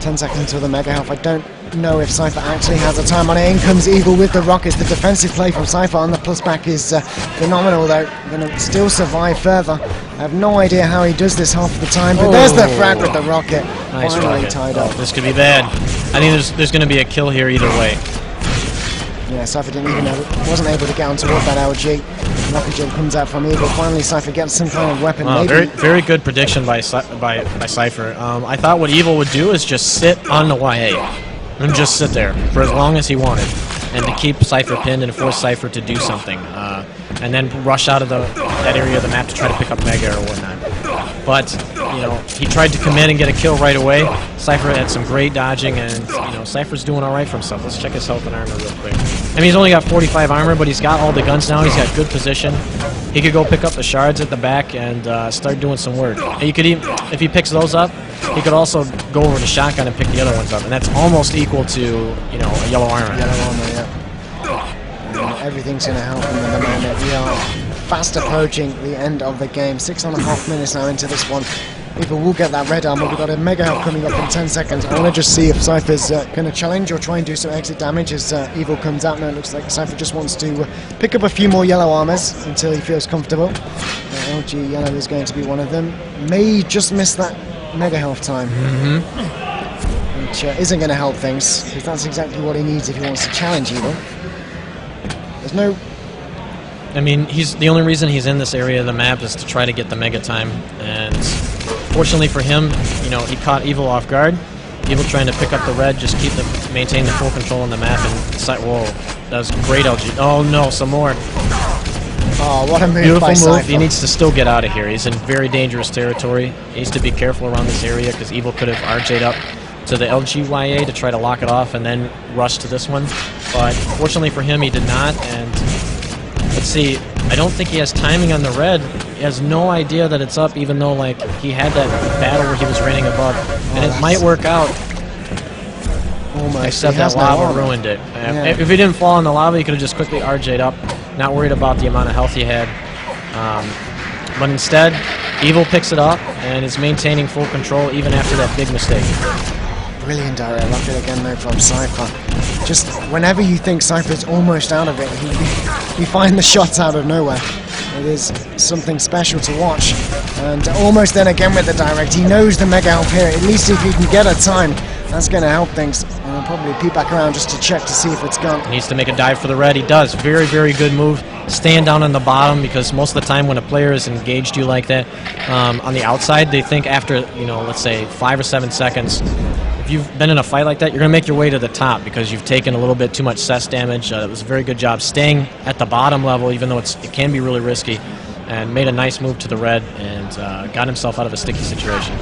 10 seconds until the mega health. I don't know if Cypher actually has a time on it. In comes Evil with the rockets. The defensive play from Cypher on the plus back is phenomenal, though. Going to still survive further. I have no idea how he does this half the time, but there's the frag with the rocket. Nice finally rocket. Tied up. This could be bad. I think there's going to be a kill here either way. Yeah, Cypher wasn't able to get on toward that LG. Rocket jump comes out from Evil. Finally, Cypher gets some kind of weapon. Maybe. Very good prediction by Cypher. I thought what Evil would do is just sit on the YA and just sit there for as long as he wanted, and to keep Cypher pinned and force Cypher to do something, and then rush out of that area of the map to try to pick up Mega or whatnot. But he tried to come in and get a kill right away. Cypher had some great dodging, and Cypher's doing all right for himself. Let's check his health and armor real quick. I mean, he's only got 45 armor, but he's got all the guns now. He's got good position. He could go pick up the shards at the back and start doing some work. And you could even, if he picks those up, he could also go over to shotgun and pick the other ones up, and that's almost equal to a yellow armor. Yellow armor, yeah. And everything's going to help him at the moment. We are fast approaching the end of the game. 6.5 minutes now into this one. Evil will get that red armor. We've got a mega health coming up in 10 seconds. I want to just see if Cypher's going to challenge or try and do some exit damage as Evil comes out. Now it looks like Cypher just wants to pick up a few more yellow armors until he feels comfortable. LG yellow is going to be one of them. May just miss that mega health time, which isn't going to help things, because that's exactly what he needs if he wants to challenge Evil. There's no... I mean, the only reason he's in this area of the map is to try to get the mega time, and fortunately for him, he caught Evil off guard. Evil trying to pick up the red, just maintain the full control on the map, and whoa, that was great LG. Oh no, some more. Oh, what a move. Beautiful by move. Cypher. He needs to still get out of here. He's in very dangerous territory. He needs to be careful around this area, because Evil could have RJ'd up to the LGYA to try to lock it off and then rush to this one. But fortunately for him, he did not. And let's see, I don't think he has timing on the red. He has no idea that it's up, even though he had that battle where he was raining above. And it might work out. Almost. Except He has that no lava armor. ruined it. Yeah. If he didn't fall in the lava, he could have just quickly RJ'd up, not worried about the amount of health he had. But instead, Evil picks it up and is maintaining full control even after that big mistake. Brilliant direct rocket again though from Cypher. Just whenever you think Cypher's almost out of it, you find the shots out of nowhere. It is something special to watch. And almost then again with the direct, he knows the mega health here. At least if he can get a time, that's going to help things. And I'll probably peek back around just to check to see if it's gone. He needs to make a dive for the red. He does. Very, very good move. Staying down on the bottom, because most of the time when a player is engaged you like that, on the outside, they think after, let's say 5 or 7 seconds, if you've been in a fight like that, you're going to make your way to the top because you've taken a little bit too much cess damage. It was a very good job staying at the bottom level, even though it can be really risky, and made a nice move to the red and got himself out of a sticky situation.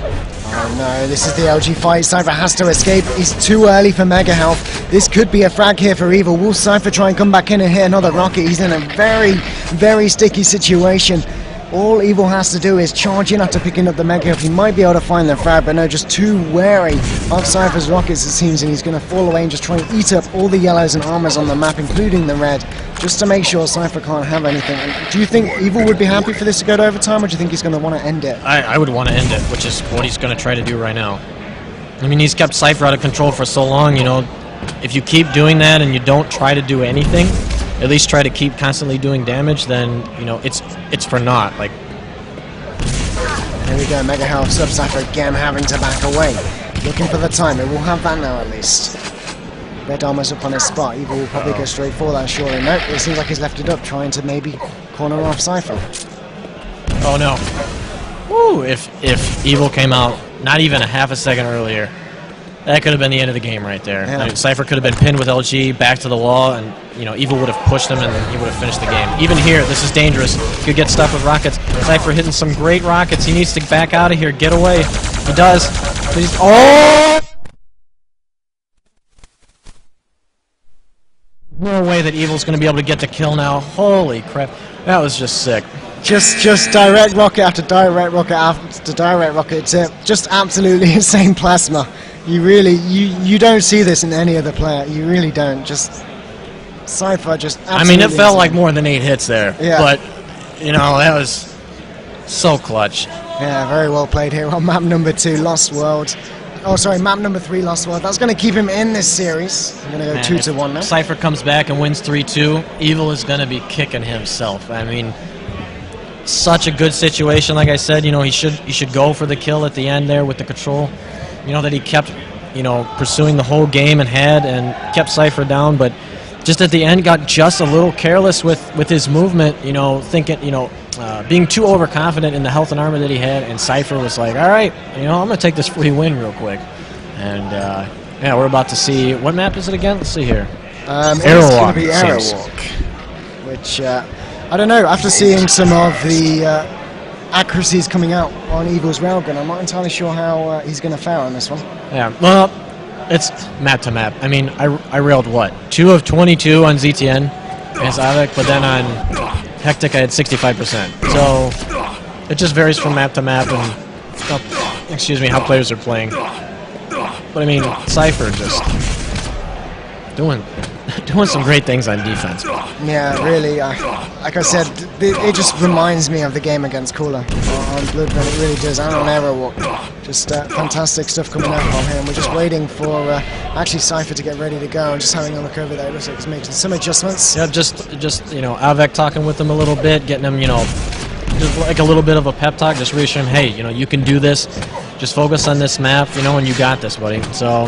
Oh no, this is the LG fight. Cypher has to escape. He's too early for mega health. This could be a frag here for Evil. Will Cypher try and come back in and hit another rocket? He's in a very, very sticky situation. All Evil has to do is charge in after picking up the mega health. He might be able to find the frag, but no, just too wary of Cypher's rockets it seems, and he's going to fall away and just try and eat up all the yellows and armors on the map, including the red, just to make sure Cypher can't have anything. And do you think Evil would be happy for this to go to overtime, or do you think he's going to want to end it? I would want to end it, which is what he's going to try to do right now. I mean, he's kept Cypher out of control for so long, if you keep doing that and you don't try to do anything, at least try to keep constantly doing damage, then, it's for naught. Like, there we go, mega health, sub Cypher again having to back away. Looking for the time, it will have that now at least. Red armor's up on his spot. Evil will probably go straight for that, surely. Nope, it seems like he's left it up, trying to maybe corner off Cypher. oh no. Woo! If Evil came out not even a half a second earlier, that could have been the end of the game right there. Yeah. I mean, Cypher could have been pinned with LG, back to the wall, and Evil would have pushed him and he would have finished the game. Even here, this is dangerous. Could get stuck with rockets. Cypher hitting some great rockets. He needs to back out of here, get away. He does. Please. Oh! No way that Evil's going to be able to get the kill now. Holy crap. That was just sick. Just direct rocket after direct rocket after direct rocket. It's just absolutely insane plasma. You really, you don't see this in any other player. You really don't. Just Cypher, just absolutely I mean, it felt insane. like more than 8 hits there. Yeah. But, that was so clutch. Yeah, very well played here on map number 2, Lost World. Oh, sorry, map number 3, Lost World. That's going to keep him in this series. I'm going to go 2-1 now. Cypher comes back and wins 3-2. Evil is going to be kicking himself. I mean, such a good situation. Like I said, he should go for the kill at the end there with the control. That he kept, pursuing the whole game and kept Cypher down, but just at the end got just a little careless with his movement, thinking, being too overconfident in the health and armor that he had, and Cypher was like, all right, I'm going to take this free win real quick. And, yeah, we're about to see, what map is it again? Let's see here. Aerowalk. It's going to be Aerowalk, which, I don't know, after seeing some of the accuracies coming out on Evil's railgun, I'm not entirely sure how he's going to fare on this one. Yeah, well, it's map to map. I mean, I railed what? 2 of 22 on ZTN against Avek, but then on Hectic I had 65%. So it just varies from map to map and how players are playing. But I mean, Cypher just doing some great things on defense. Yeah, really. Like I said, it just reminds me of the game against Cooler on Bloodburn. It really does. And on Aerowalk. Just fantastic stuff coming out from him. We're just waiting for actually Cypher to get ready to go. And just having a look over there. It looks like he's making some adjustments. Yeah, just Avek talking with him a little bit, getting him, just like a little bit of a pep talk, just reassuring him, hey, you can do this. Just focus on this map, and you got this, buddy. So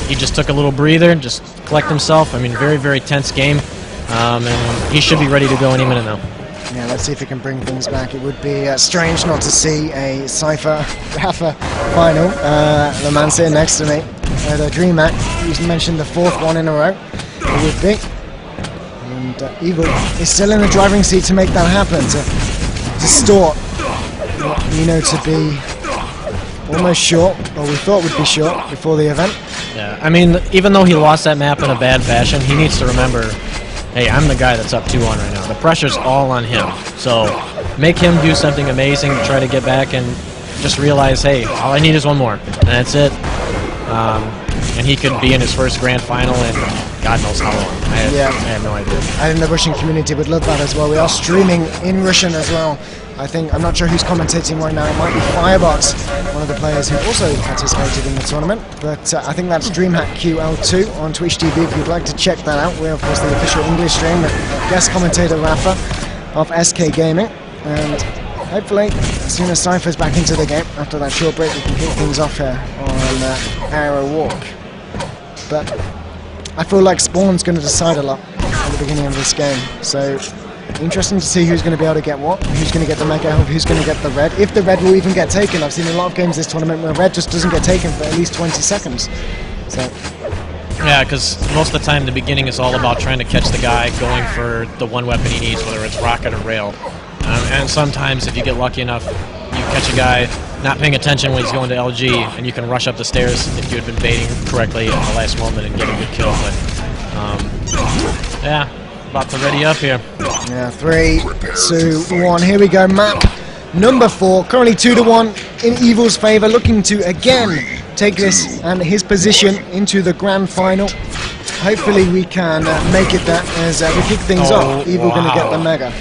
he just took a little breather, just collect himself. I mean, very, very tense game, and he should be ready to go any minute now. Yeah, let's see if he can bring things back. It would be strange not to see a Cypher Rapha final. The man sitting next to me, the DreamHack. You mentioned the 4th one in a row. It would be. And Evil is still in the driving seat to make that happen, to distort, to be almost short, or we thought would be short before the event. Yeah, I mean, even though he lost that map in a bad fashion, he needs to remember, hey, I'm the guy that's up 2-1 right now. The pressure's all on him. So make him do something amazing to try to get back and just realize, hey, all I need is one more. And that's it. and he could be in his first grand final in God knows how long. I have no idea. I think the Russian community would love that as well. We are streaming in Russian as well. I'm not sure who's commentating right now. It might be Firebox, one of the players who also participated in the tournament. But I think that's DreamHack QL2 on Twitch TV if you'd like to check that out. We're, of course, the official English stream with guest commentator Rapha of SK Gaming. And hopefully, as soon as Cypher's back into the game, after that short break, we can kick things off here on Arrow Walk. But I feel like Spawn's going to decide a lot at the beginning of this game. So interesting to see who's going to be able to get what, who's going to get the Mega Health, who's going to get the red, if the red will even get taken. I've seen a lot of games this tournament where red just doesn't get taken for at least 20 seconds. So yeah, because most of the time the beginning is all about trying to catch the guy going for the one weapon he needs, whether it's rocket or rail. And sometimes if you get lucky enough, you catch a guy not paying attention when he's going to LG, and you can rush up the stairs if you had been baiting correctly at the last moment and get a good kill. But yeah, about to ready up here. Yeah, 3, 2, 1. Here we go. Map number 4. Currently 2-1 in Evil's favor. Looking to again take this and his position into the grand final. Hopefully we can make it there as we kick things off. Evil going to get the Mega.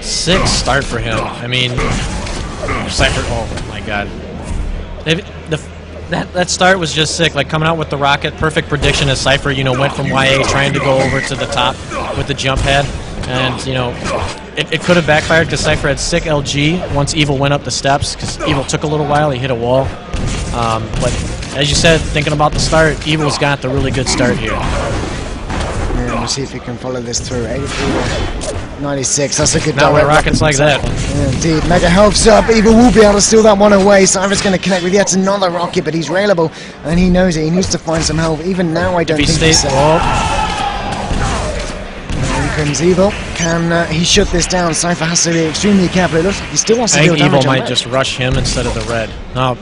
Sick start for him. I mean, Cypher. Oh my God. That start was just sick. Like coming out with the rocket, perfect prediction as Cypher, went from YA trying to go over to the top with the jump pad, and it could have backfired because Cypher had sick LG once Evil went up the steps. Because Evil took a little while, he hit a wall. But as you said, thinking about the start, Evil's got the really good start here. Yeah, we'll see if he can follow this through. 83. 96, that's a good Not with rockets like that. Yeah, indeed. Mega Health's up. Evil will be able to steal that one away. Cypher's going to connect with yet another rocket, but he's railable, and he knows it. He needs to find some help. Even now, I don't think he's safe. Here comes Evil. Can he shut this down? Cypher has to be extremely careful. It looks like he still wants to deal damage. I think Evil might just rush him instead of the red. No,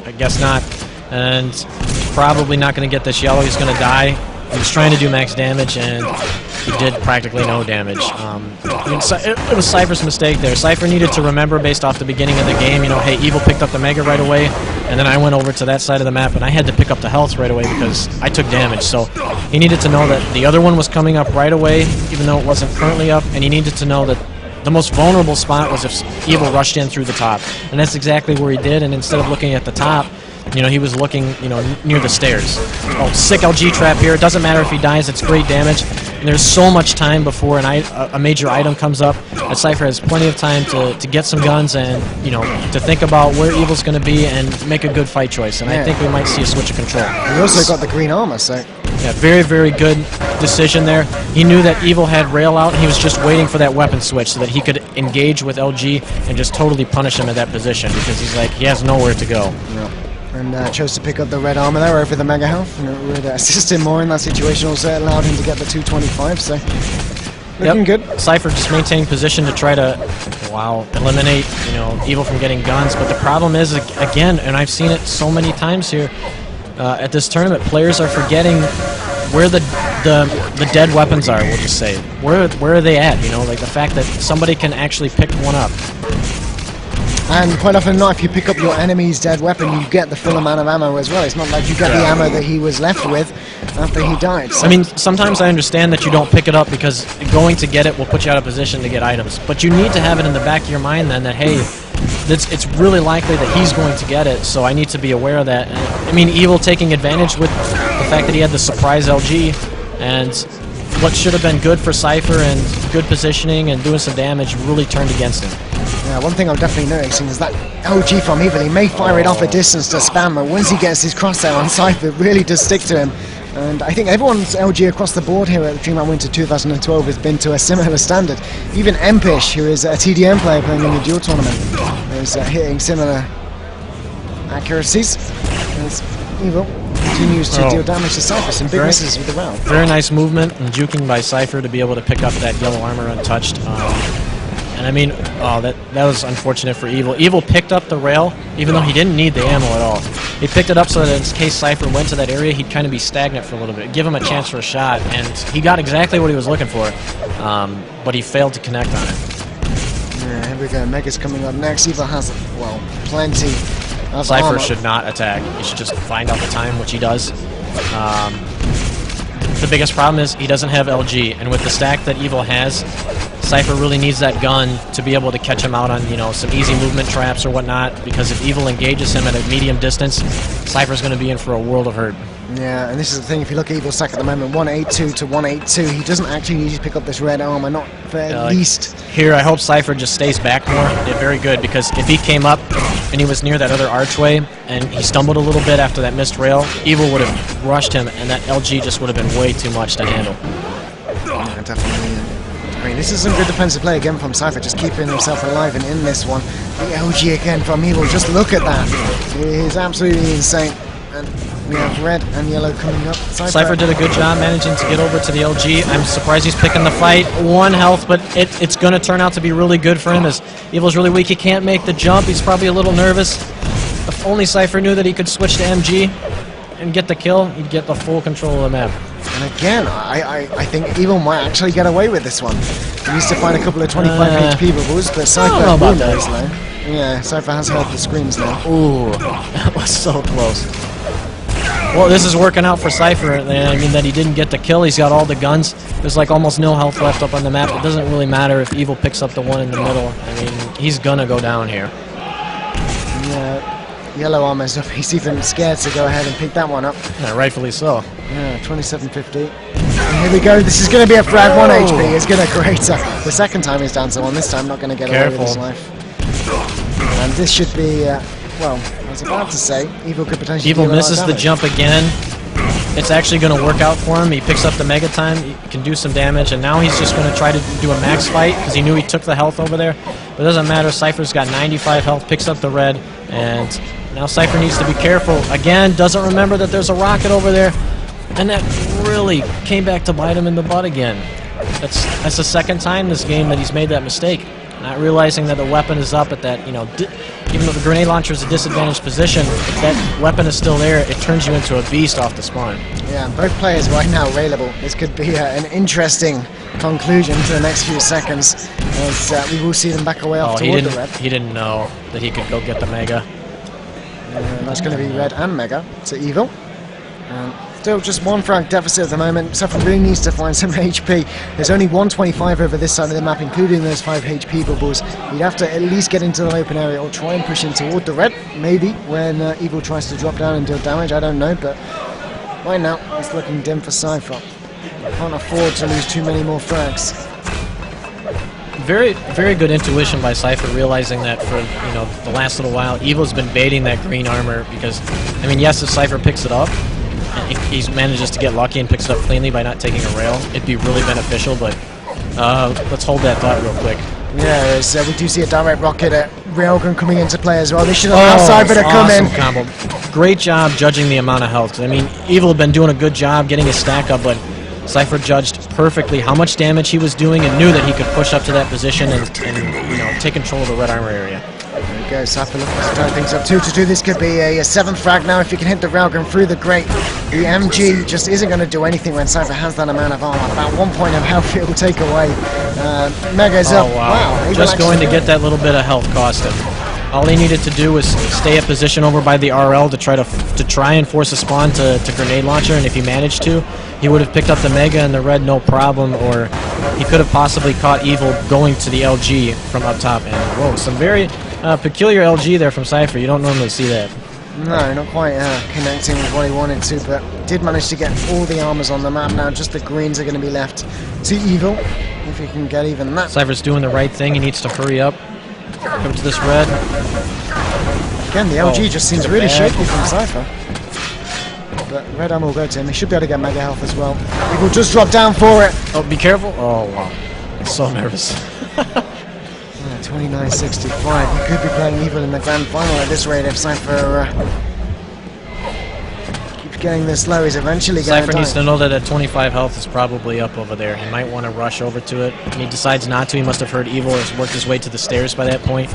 I guess not. And probably not going to get this yellow. He's going to die. He was trying to do max damage, and he did practically no damage. It was Cypher's mistake there. Cypher needed to remember, based off the beginning of the game, hey, Evil picked up the Mega right away, and then I went over to that side of the map, and I had to pick up the health right away because I took damage. So he needed to know that the other one was coming up right away, even though it wasn't currently up, and he needed to know that the most vulnerable spot was if Evil rushed in through the top. And that's exactly where he did, and instead of looking at the top, he was looking, near the stairs. Oh, sick LG trap here. It doesn't matter if he dies, it's great damage. And there's so much time before a major item comes up that Cypher has plenty of time to get some guns and, to think about where Evil's going to be and make a good fight choice. And I think we might see a switch of control. He also got the green armor, so... Yeah, very, very good decision there. He knew that Evil had rail out, and he was just waiting for that weapon switch so that he could engage with LG and just totally punish him at that position because he's like, he has nowhere to go. Yeah. And chose to pick up the red armor there over the Mega Health, and it would assist him more in that situation. Also allowed him to get the 225, so looking good. Cypher just maintaining position to try to, eliminate, Evil from getting guns. But the problem is, again, and I've seen it so many times here at this tournament, players are forgetting where the dead weapons are, we'll just say. Where are they at, like the fact that somebody can actually pick one up. And quite often not, if you pick up your enemy's dead weapon, you get the full amount of ammo as well. It's not like you get the ammo that he was left with after he died. So. I mean, sometimes I understand that you don't pick it up because going to get it will put you out of position to get items. But you need to have it in the back of your mind then that, hey, it's really likely that he's going to get it, so I need to be aware of that. And, I mean, Evil taking advantage with the fact that he had the surprise LG, and what should have been good for Cypher and good positioning and doing some damage really turned against him. Yeah, one thing I'm definitely noticing is that LG from Evil, he may fire it off a distance to spam, but once he gets his crosshair on Cypher, it really does stick to him. And I think everyone's LG across the board here at DreamHack Winter 2012 has been to a similar standard. Even Empish, who is a TDM player playing in the duel tournament, is hitting similar accuracies as Evil continues to deal damage to Cypher. Some big misses with the round. Very nice movement and juking by Cypher to be able to pick up that yellow armor untouched. And I mean, that was unfortunate for Evil. Evil picked up the rail, even though he didn't need the ammo at all. He picked it up so that in case Cypher went to that area, he'd kind of be stagnant for a little bit, give him a chance for a shot, and he got exactly what he was looking for, but he failed to connect on it. Yeah, here we go. Mega's coming up next. Evil has, plenty of Cypher armor. should not attack. He should just find out the time, which he does. The biggest problem is he doesn't have LG, and with the stack that Evil has, Cypher really needs that gun to be able to catch him out on, you know, some easy movement traps or whatnot, because if Evil engages him at a medium distance, Cypher's going to be in for a world of hurt. Yeah, and this is the thing, if you look at Evil's stack at the moment, 182 to 182, he doesn't actually need to pick up this red armor, not for at least... Here, I hope Cypher just stays back more. Yeah, very good, because if he came up and he was near that other archway, and he stumbled a little bit after that missed rail, Evil would have rushed him, and that LG just would have been way too much to handle. Yeah, definitely. I mean, this is some good defensive play again from Cypher, just keeping himself alive and in this one. The LG again from Evil, just look at that. It is absolutely insane. And we have red and yellow coming up. Cypher did a good job managing to get over to the LG. I'm surprised he's picking the fight. 1 health, but it's going to turn out to be really good for him as Evil's really weak. He can't make the jump. He's probably a little nervous. If only Cypher knew that he could switch to MG and get the kill, he'd get the full control of the map. And again, I think Evil might actually get away with this one. He needs to find a couple of 25 HP bubbles, but Cypher knows now. Yeah, Cypher has heard the screams now. Ooh, that was so close. Well, this is working out for Cypher. I mean, that he didn't get the kill. He's got all the guns. There's like almost no health left up on the map. It doesn't really matter if Evil picks up the one in the middle. I mean, he's gonna go down here. Yeah, yellow armor's up. He's even scared to go ahead and pick that one up. Yeah, rightfully so. Yeah, 2750. And here we go. This is going to be a frag. 1 HP. It's going to crater. The second time he's down to 1. This time not going to get away with his life. And this should be... well, I was about to say, Evil could potentially... Evil misses the jump again. It's actually going to work out for him. He picks up the Mega Time, he can do some damage, and now he's just going to try to do a max fight because he knew he took the health over there. But it doesn't matter. Cypher's got 95 health, picks up the red, and now Cypher needs to be careful. Again, doesn't remember that there's a rocket over there, and that really came back to bite him in the butt again. That's the second time this game that he's made that mistake. Not realizing that the weapon is up at that, you know, even though the grenade launcher is a disadvantaged position, if that weapon is still there, it turns you into a beast off the spawn. Yeah, both players right now available. This could be an interesting conclusion to the next few seconds, as we will see them back away off toward the red. He didn't know that he could go get the Mega. That's going to be red and Mega to Evil. Still just 1 frag deficit at the moment. Cypher really needs to find some HP. There's only 125 over this side of the map, including those 5 HP bubbles. You'd have to at least get into the open area or try and push in toward the red, maybe, when Evil tries to drop down and deal damage. I don't know, but right now it's looking dim for Cypher. Can't afford to lose too many more frags. Very, very good intuition by Cypher, realizing that for, you know, the last little while, Evil's been baiting that green armor because, I mean, yes, if Cypher picks it up, and he manages to get lucky and picks it up cleanly by not taking a rail, it'd be really beneficial, but let's hold that thought real quick. Yeah, we do see a direct rocket at Railgun coming into play as well. This should allow Cypher to come in. Combo. Great job judging the amount of health. I mean, Evil had been doing a good job getting his stack up, but Cypher judged perfectly how much damage he was doing and knew that he could push up to that position and you know, take control of the red armor area. There we go, Cypher looking to turn things up 2-2. This could be a 7th frag now if you can hit the railgun through the grate. The MG just isn't going to do anything when Cypher has that amount of armor. About 1 point of health it will take away. Mega's up. Wow. Just going to get that little bit of health cost him. All he needed to do was stay at position over by the RL to try and force a spawn to grenade launcher, and if he managed to, he would have picked up the Mega and the red no problem, or he could have possibly caught Evil going to the LG from up top. And whoa, some very peculiar LG there from Cypher. You don't normally see that. No, not quite connecting with what he wanted to, but did manage to get all the armors on the map. Now just the greens are going to be left to Evil, if he can get even that. Cypher's doing the right thing. He needs to hurry up. Come to this red. Again, the LG just seems really shaky from Cypher. But red armor will go to him. He should be able to get mega health as well. Evil just drop down for it. Oh, be careful. Oh, wow. I'm so nervous. 29-65. He could be playing Evil in the grand final at this rate if Cypher keeps getting this low. He's eventually going to die. Cypher needs to know that at 25 health is probably up over there. He might want to rush over to it. And he decides not to. He must have heard Evil or has worked his way to the stairs by that point.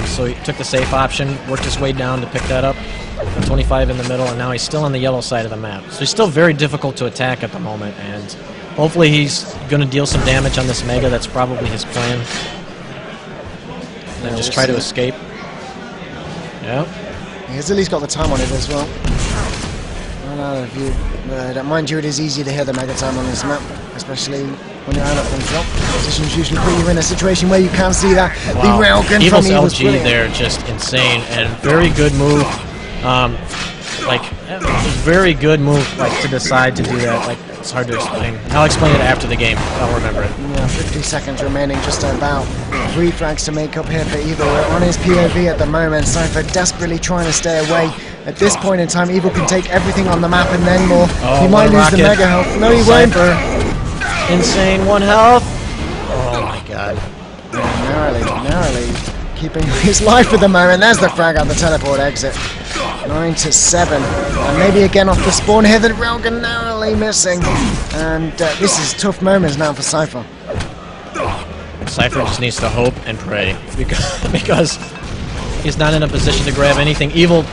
So he took the safe option, worked his way down to pick that up. 25 in the middle, and now he's still on the yellow side of the map. So he's still very difficult to attack at the moment, and hopefully he's going to deal some damage on this Mega. That's probably his plan. And then just try to escape. Yep. He's at least got the time on it as well. Well, out of view. But mind you, it is easy to hear the Mega Time on this map, especially when you're out of control. Positions usually put you in a situation where you can see that. Wow. The railgun Evil's from Evil's LG brilliant. there, just insane, and very good move. Like, very good move, like, to decide to do that. Like, it's hard to explain. I'll explain it after the game. I'll remember it. Yeah, 50 seconds remaining, just about 3 frags to make up here for Evil. We're on his POV at the moment. Cypher desperately trying to stay away. At this point in time, Evil can take everything on the map and then more. He might lose the Mega Health. No, he won't. Insane 1 health. Oh my god. Narrowly keeping his life at the moment. There's the frag out the teleport exit. 9 to 7. And maybe again off the spawn here. The railgun narrowly missing. And this is tough moments now for Cypher. Cypher just needs to hope and pray because he's not in a position to grab anything. Evil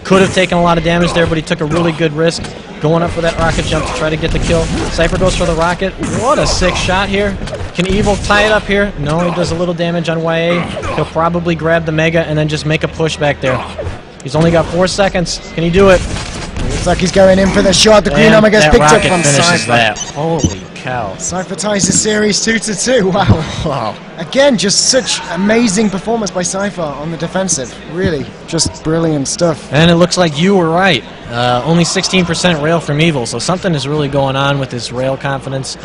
could have taken a lot of damage there, but he took a really good risk going up for that rocket jump to try to get the kill. Cypher goes for the rocket. What a sick shot here. Can Evil tie it up here? No, he does a little damage on YA. He'll probably grab the Mega and then just make a push back there. He's only got 4 seconds. Can he do it? Looks like he's going in for the shot. The green armor gets picked up from Cypher. That. Holy cow. Cypher ties the series 2-2. Wow. Again, just such amazing performance by Cypher on the defensive. Really, just brilliant stuff. And it looks like you were right. Only 16% rail from Evil, so something is really going on with his rail confidence.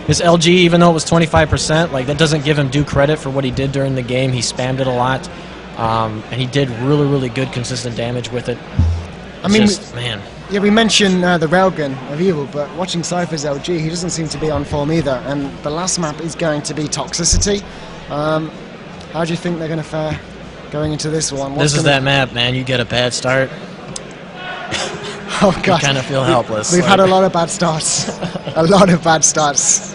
His LG, even though it was 25%, like that doesn't give him due credit for what he did during the game. He spammed it a lot, and he did really good consistent damage with it. I mean, man. Yeah, we mentioned the railgun of Evil, but watching Cypher's LG, he doesn't seem to be on form either. And the last map is going to be Toxicity. How do you think they're going to fare going into this one? This is that map, man. You get a bad start. Oh god, you kind of feel helpless. We've had a lot of bad starts. A lot of bad starts.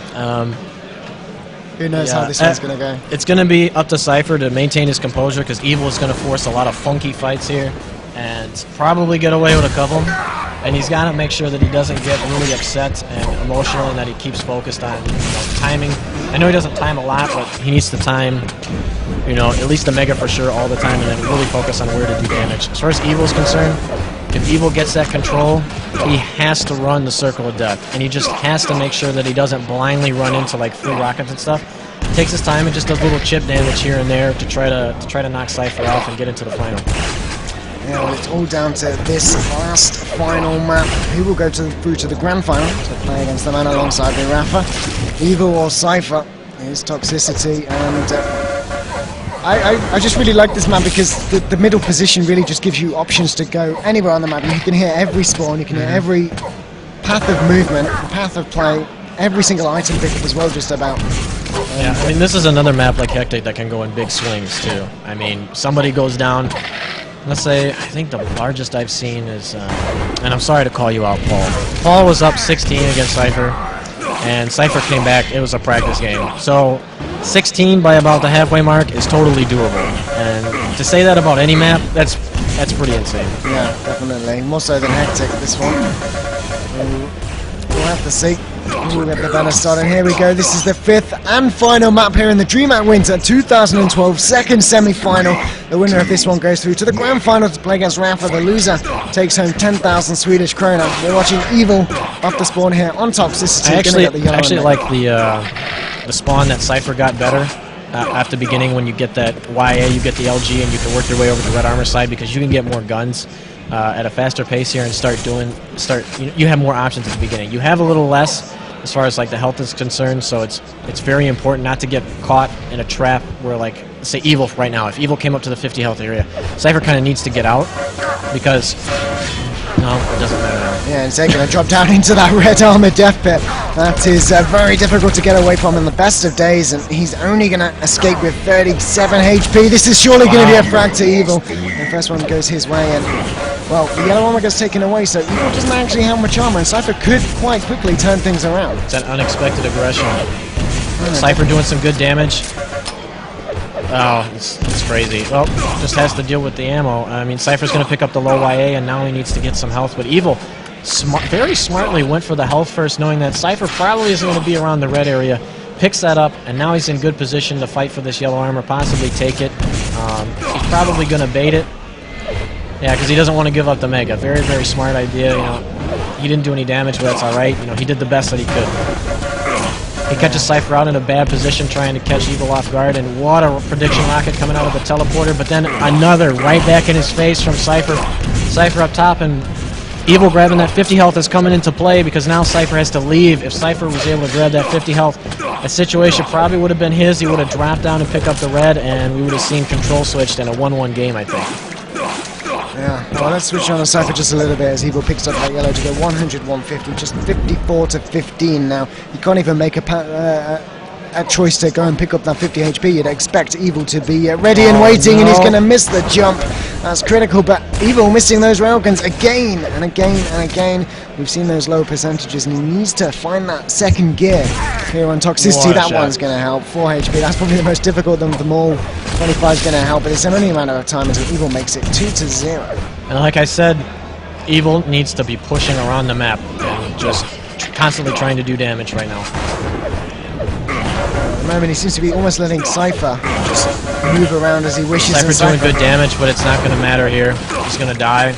Who knows how this one's going to go? It's going to be up to Cypher to maintain his composure because Evil is going to force a lot of funky fights here and probably get away with a couple. And he's got to make sure that he doesn't get really upset and emotional and that he keeps focused on timing. I know he doesn't time a lot, but he needs to time, at least the Mega for sure all the time and then really focus on where to do damage. As far as Evil's concerned, if Evil gets that control, he has to run the Circle of Death, and he just has to make sure that he doesn't blindly run into like free rockets and stuff. He takes his time and just does little chip damage here and there to try to knock Cypher off and get into the final. Yeah, well, it's all down to this last final map. Who will go through to the grand final to play against the man alongside me, Rapha? Evil or Cypher is Toxicity, and I just really like this map because the middle position really just gives you options to go anywhere on the map. You can hear every spawn, you can hear every path of movement, path of play, every single item pickup as well, just about. Yeah, I mean, this is another map like Hectic that can go in big swings too. I mean, somebody goes down, let's say, I think the largest I've seen is, and I'm sorry to call you out, Paul. Paul was up 16 against Cypher, and Cypher came back. It was a practice game. So 16 by about the halfway mark is totally doable. And to say that about any map, that's pretty insane. Yeah, definitely. More so than Hectic, this one. We'll have to see. We'll get the banner started. Here we go. This is the 5th and final map here in the DreamHack Winter 2012 second semi-final. The winner of this one goes through to the grand final to play against Rapha. The loser takes home 10,000 Swedish krona. We're watching Evil off the spawn here on Toxicity. I actually like the spawn that Cypher got better at the beginning when you get that YA, you get the LG, and you can work your way over to the red armor side because you can get more guns at a faster pace here and you have more options at the beginning. You have a little less as far as like the health is concerned, so it's very important not to get caught in a trap where, like, say Evil right now, if Evil came up to the 50 health area, Cypher kind of needs to get out because no, it doesn't matter now. Yeah, and going to drop down into that red armor death pit. That is very difficult to get away from in the best of days, and he's only going to escape with 37 HP. This is surely going to be a frag to Evil. The first one goes his way, and well, the yellow armor gets taken away, so Evil doesn't actually have much armor, and Cypher could quite quickly turn things around. It's an unexpected aggression. Cypher doing some good damage. Oh, it's crazy. Well, just has to deal with the ammo. I mean, Cypher's going to pick up the low YA, and now he needs to get some health. But Evil very smartly went for the health first, knowing that Cypher probably isn't going to be around the red area. Picks that up, and now he's in good position to fight for this yellow armor, possibly take it. He's probably going to bait it. Yeah, because he doesn't want to give up the Mega. Very smart idea, he didn't do any damage, but that's all right. You know, he did the best that he could. He catches Cypher out in a bad position trying to catch Evil off guard, and what a prediction rocket coming out of the teleporter, but then another right back in his face from Cypher. Cypher up top, and Evil grabbing that 50 health is coming into play because now Cypher has to leave. If Cypher was able to grab that 50 health, that situation probably would have been his. He would have dropped down and picked up the red, and we would have seen control switched in a 1-1 game, I think. Yeah, well, let's switch on to Cypher just a little bit as Evil picks up that yellow to go 100-150, just 54-15 now. You can't even make a choice to go and pick up that 50 HP. You'd expect Evil to be ready and waiting, and he's going to miss the jump. That's critical, but Evil missing those railguns again and again and again. We've seen those low percentages, and he needs to find that second gear here on Toxicity. That one's going to help. 4 HP, that's probably the most difficult of them all. 25 is going to help, but it's only a matter of time until Evil makes it 2-0. And like I said, Evil needs to be pushing around the map and just constantly trying to do damage right now. At the moment, he seems to be almost letting Cypher just move around as he wishes. Cypher's doing good damage, but it's not going to matter here. He's going to die.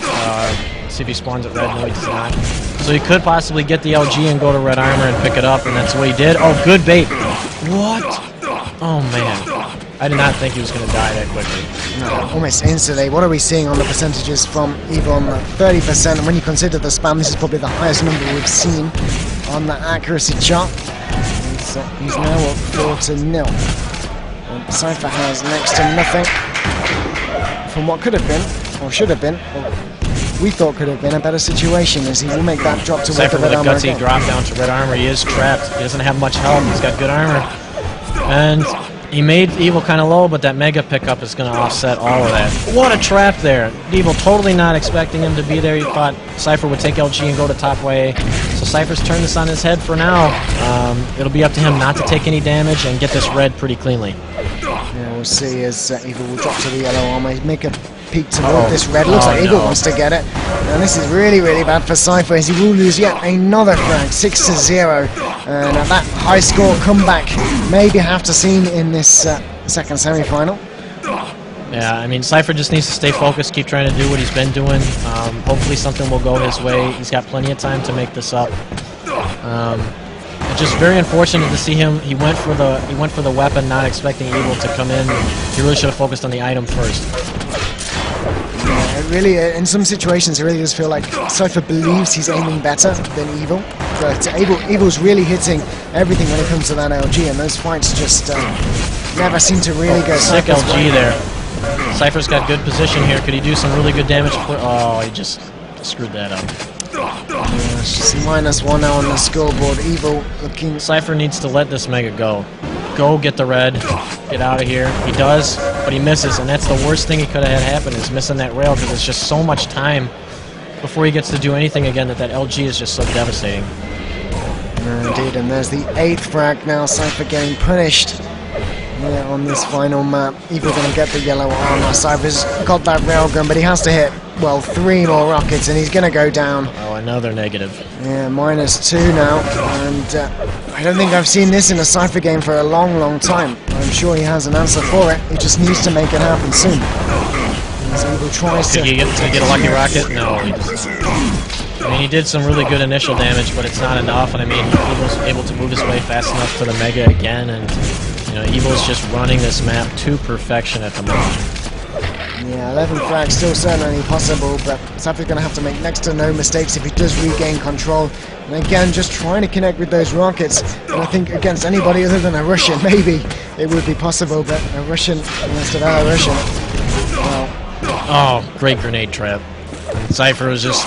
See if he spawns at red. No, he does not. So he could possibly get the LG and go to red armor and pick it up, and that's what he did. Oh, good bait. What? Oh, man. I did not think he was going to die that quickly. No, almost instantly. What are we seeing on the percentages from Evil on 30%? And when you consider the spam, this is probably the highest number we've seen on the accuracy chart. He's now at 4-0. And Cypher has next to nothing from what could have been, or should have been, or we thought could have been a better situation, as he will make that drop to Cypher red with a armor gutsy again. drop down to red armor. He is trapped. He doesn't have much health. He's got good armor. And he made Evil kind of low, but that mega pickup is going to offset all of that. What a trap there. Evil totally not expecting him to be there. He thought Cypher would take LG and go to top way. So Cypher's turned this on his head for now. It'll be up to him not to take any damage and get this red pretty cleanly. Yeah, we'll see as Evil will drop to the yellow armor, make a peek toward this red. Looks like Evil wants to get it. And this is really, really bad for Cypher, as he will lose yet another frag, 6-0. And at that high score comeback, maybe have to see him in this second semi-final. Yeah, I mean, Cypher just needs to stay focused, keep trying to do what he's been doing. Hopefully something will go his way. He's got plenty of time to make this up. It's just very unfortunate to see him. He went for the weapon, not expecting Evil to come in. He really should have focused on the item first. Yeah, it really, in some situations, it really does feel like Cypher believes he's aiming better than Evil. But Evil's really hitting everything when it comes to that LG, and those fights just never seem to really go. Sick LG there. Cypher's got good position here. Could he do some really good damage? Oh, he just screwed that up. It's just -1 now on the scoreboard. Evil looking. Cypher needs to let this mega go. Go get the red. Get out of here. He does, but he misses, and that's the worst thing he could have had happen is missing that rail, because it's just so much time before he gets to do anything again that LG is just so devastating. Indeed, and there's the 8th frag now. Cypher getting punished. Yeah, on this final map. Evil going to get the yellow armor. Cypher's got that railgun, but he has to hit, well, 3 more rockets, and he's going to go down. Oh, another negative. Yeah, -2 now, and I don't think I've seen this in a Cypher game for a long, long time. I'm sure he has an answer for it. He just needs to make it happen soon. As Evil tries to... Could he get a lucky rocket? No, he does not. I mean, he did some really good initial damage, but it's not enough, and I mean, Evil's able to move his way fast enough to the mega again, and you know, Evil's just running this map to perfection at the moment. Yeah, 11 frags still certainly possible, but Cypher's going to have to make next to no mistakes if he does regain control. And again, just trying to connect with those rockets. And I think against anybody other than a Russian, maybe it would be possible, but a Russian against a Russian, well... Oh, great grenade trap. Cypher was just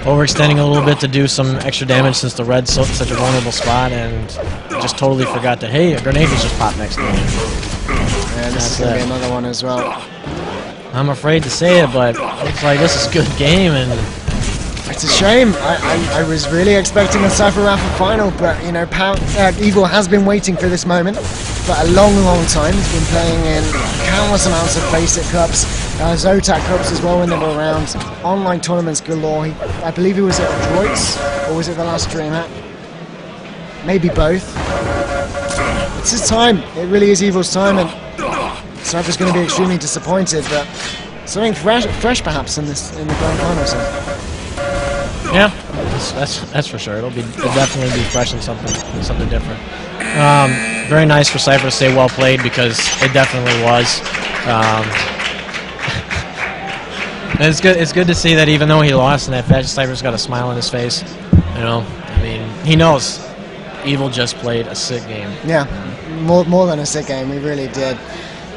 overextending a little bit to do some extra damage since the red's such a vulnerable spot, and just totally forgot that, hey, a grenade was just popped next to me. And this is going to be another one as well. I'm afraid to say it, but it looks like this is a good game, and it's a shame. I was really expecting a Cypher Rapha final, but you know, Evil has been waiting for this moment for a long, long time. He's been playing in countless amounts of basic cups, Zotac cups as well when they were around, online tournaments galore. I believe he was at Droids, or was it the last DreamHack? Maybe both. It's his time. It really is Evil's time, and Cypher's going to be extremely disappointed, but something fresh perhaps in the grand final. So. Yeah, That's for sure. It'll definitely be fresh and something different. Very nice for Cypher to say well played, because it definitely was. And it's good to see that even though he lost in that match, Cypher's got a smile on his face. You know, I mean, he knows Evil just played a sick game. Yeah, more than a sick game. We really did.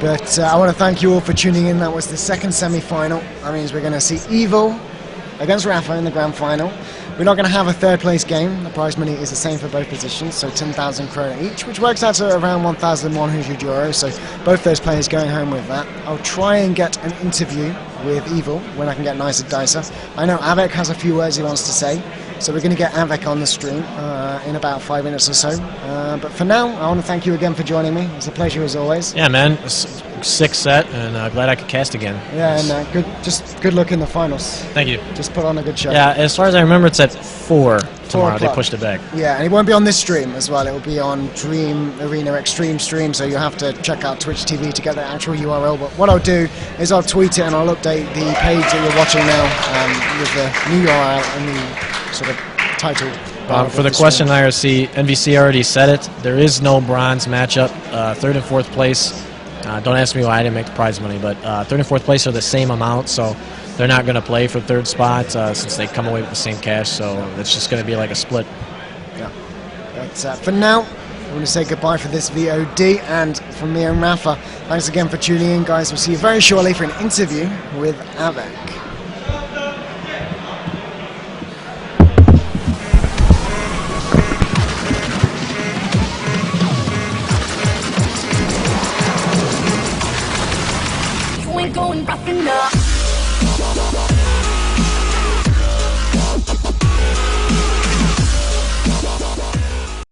But I want to thank you all for tuning in. That was the second semi-final. That means we're going to see Evil against Rapha in the grand final. We're not going to have a third place game. The prize money is the same for both positions, so 10,000 krona each, which works out to around 1,100 euros. So both those players going home with that. I'll try and get an interview with Evil when I can get nicer dicer. I know Avec has a few words he wants to say, so we're going to get Avec on the stream in about 5 minutes or so. But for now, I want to thank you again for joining me. It's a pleasure as always. Yeah, man. Sick set, and glad I could cast again. Yeah, and good luck in the finals. Thank you. Just put on a good show. Yeah, as far as I remember, it's at 4 tomorrow. They pushed it back. Yeah, and it won't be on this stream as well. It will be on Dream Arena Extreme stream, so you'll have to check out Twitch TV to get the actual URL. But what I'll do is I'll tweet it and I'll update the page that you're watching now with the new URL and the sort of title. For the question IRC, NVC already said it. There is no bronze matchup. Third and fourth place. Don't ask me why I didn't make the prize money, but third and fourth place are the same amount, so they're not going to play for third spot since they come away with the same cash, so it's just going to be like a split. Yeah. But for now, I'm going to say goodbye for this VOD, and from me and Rapha, thanks again for tuning in, guys. We'll see you very shortly for an interview with Avec.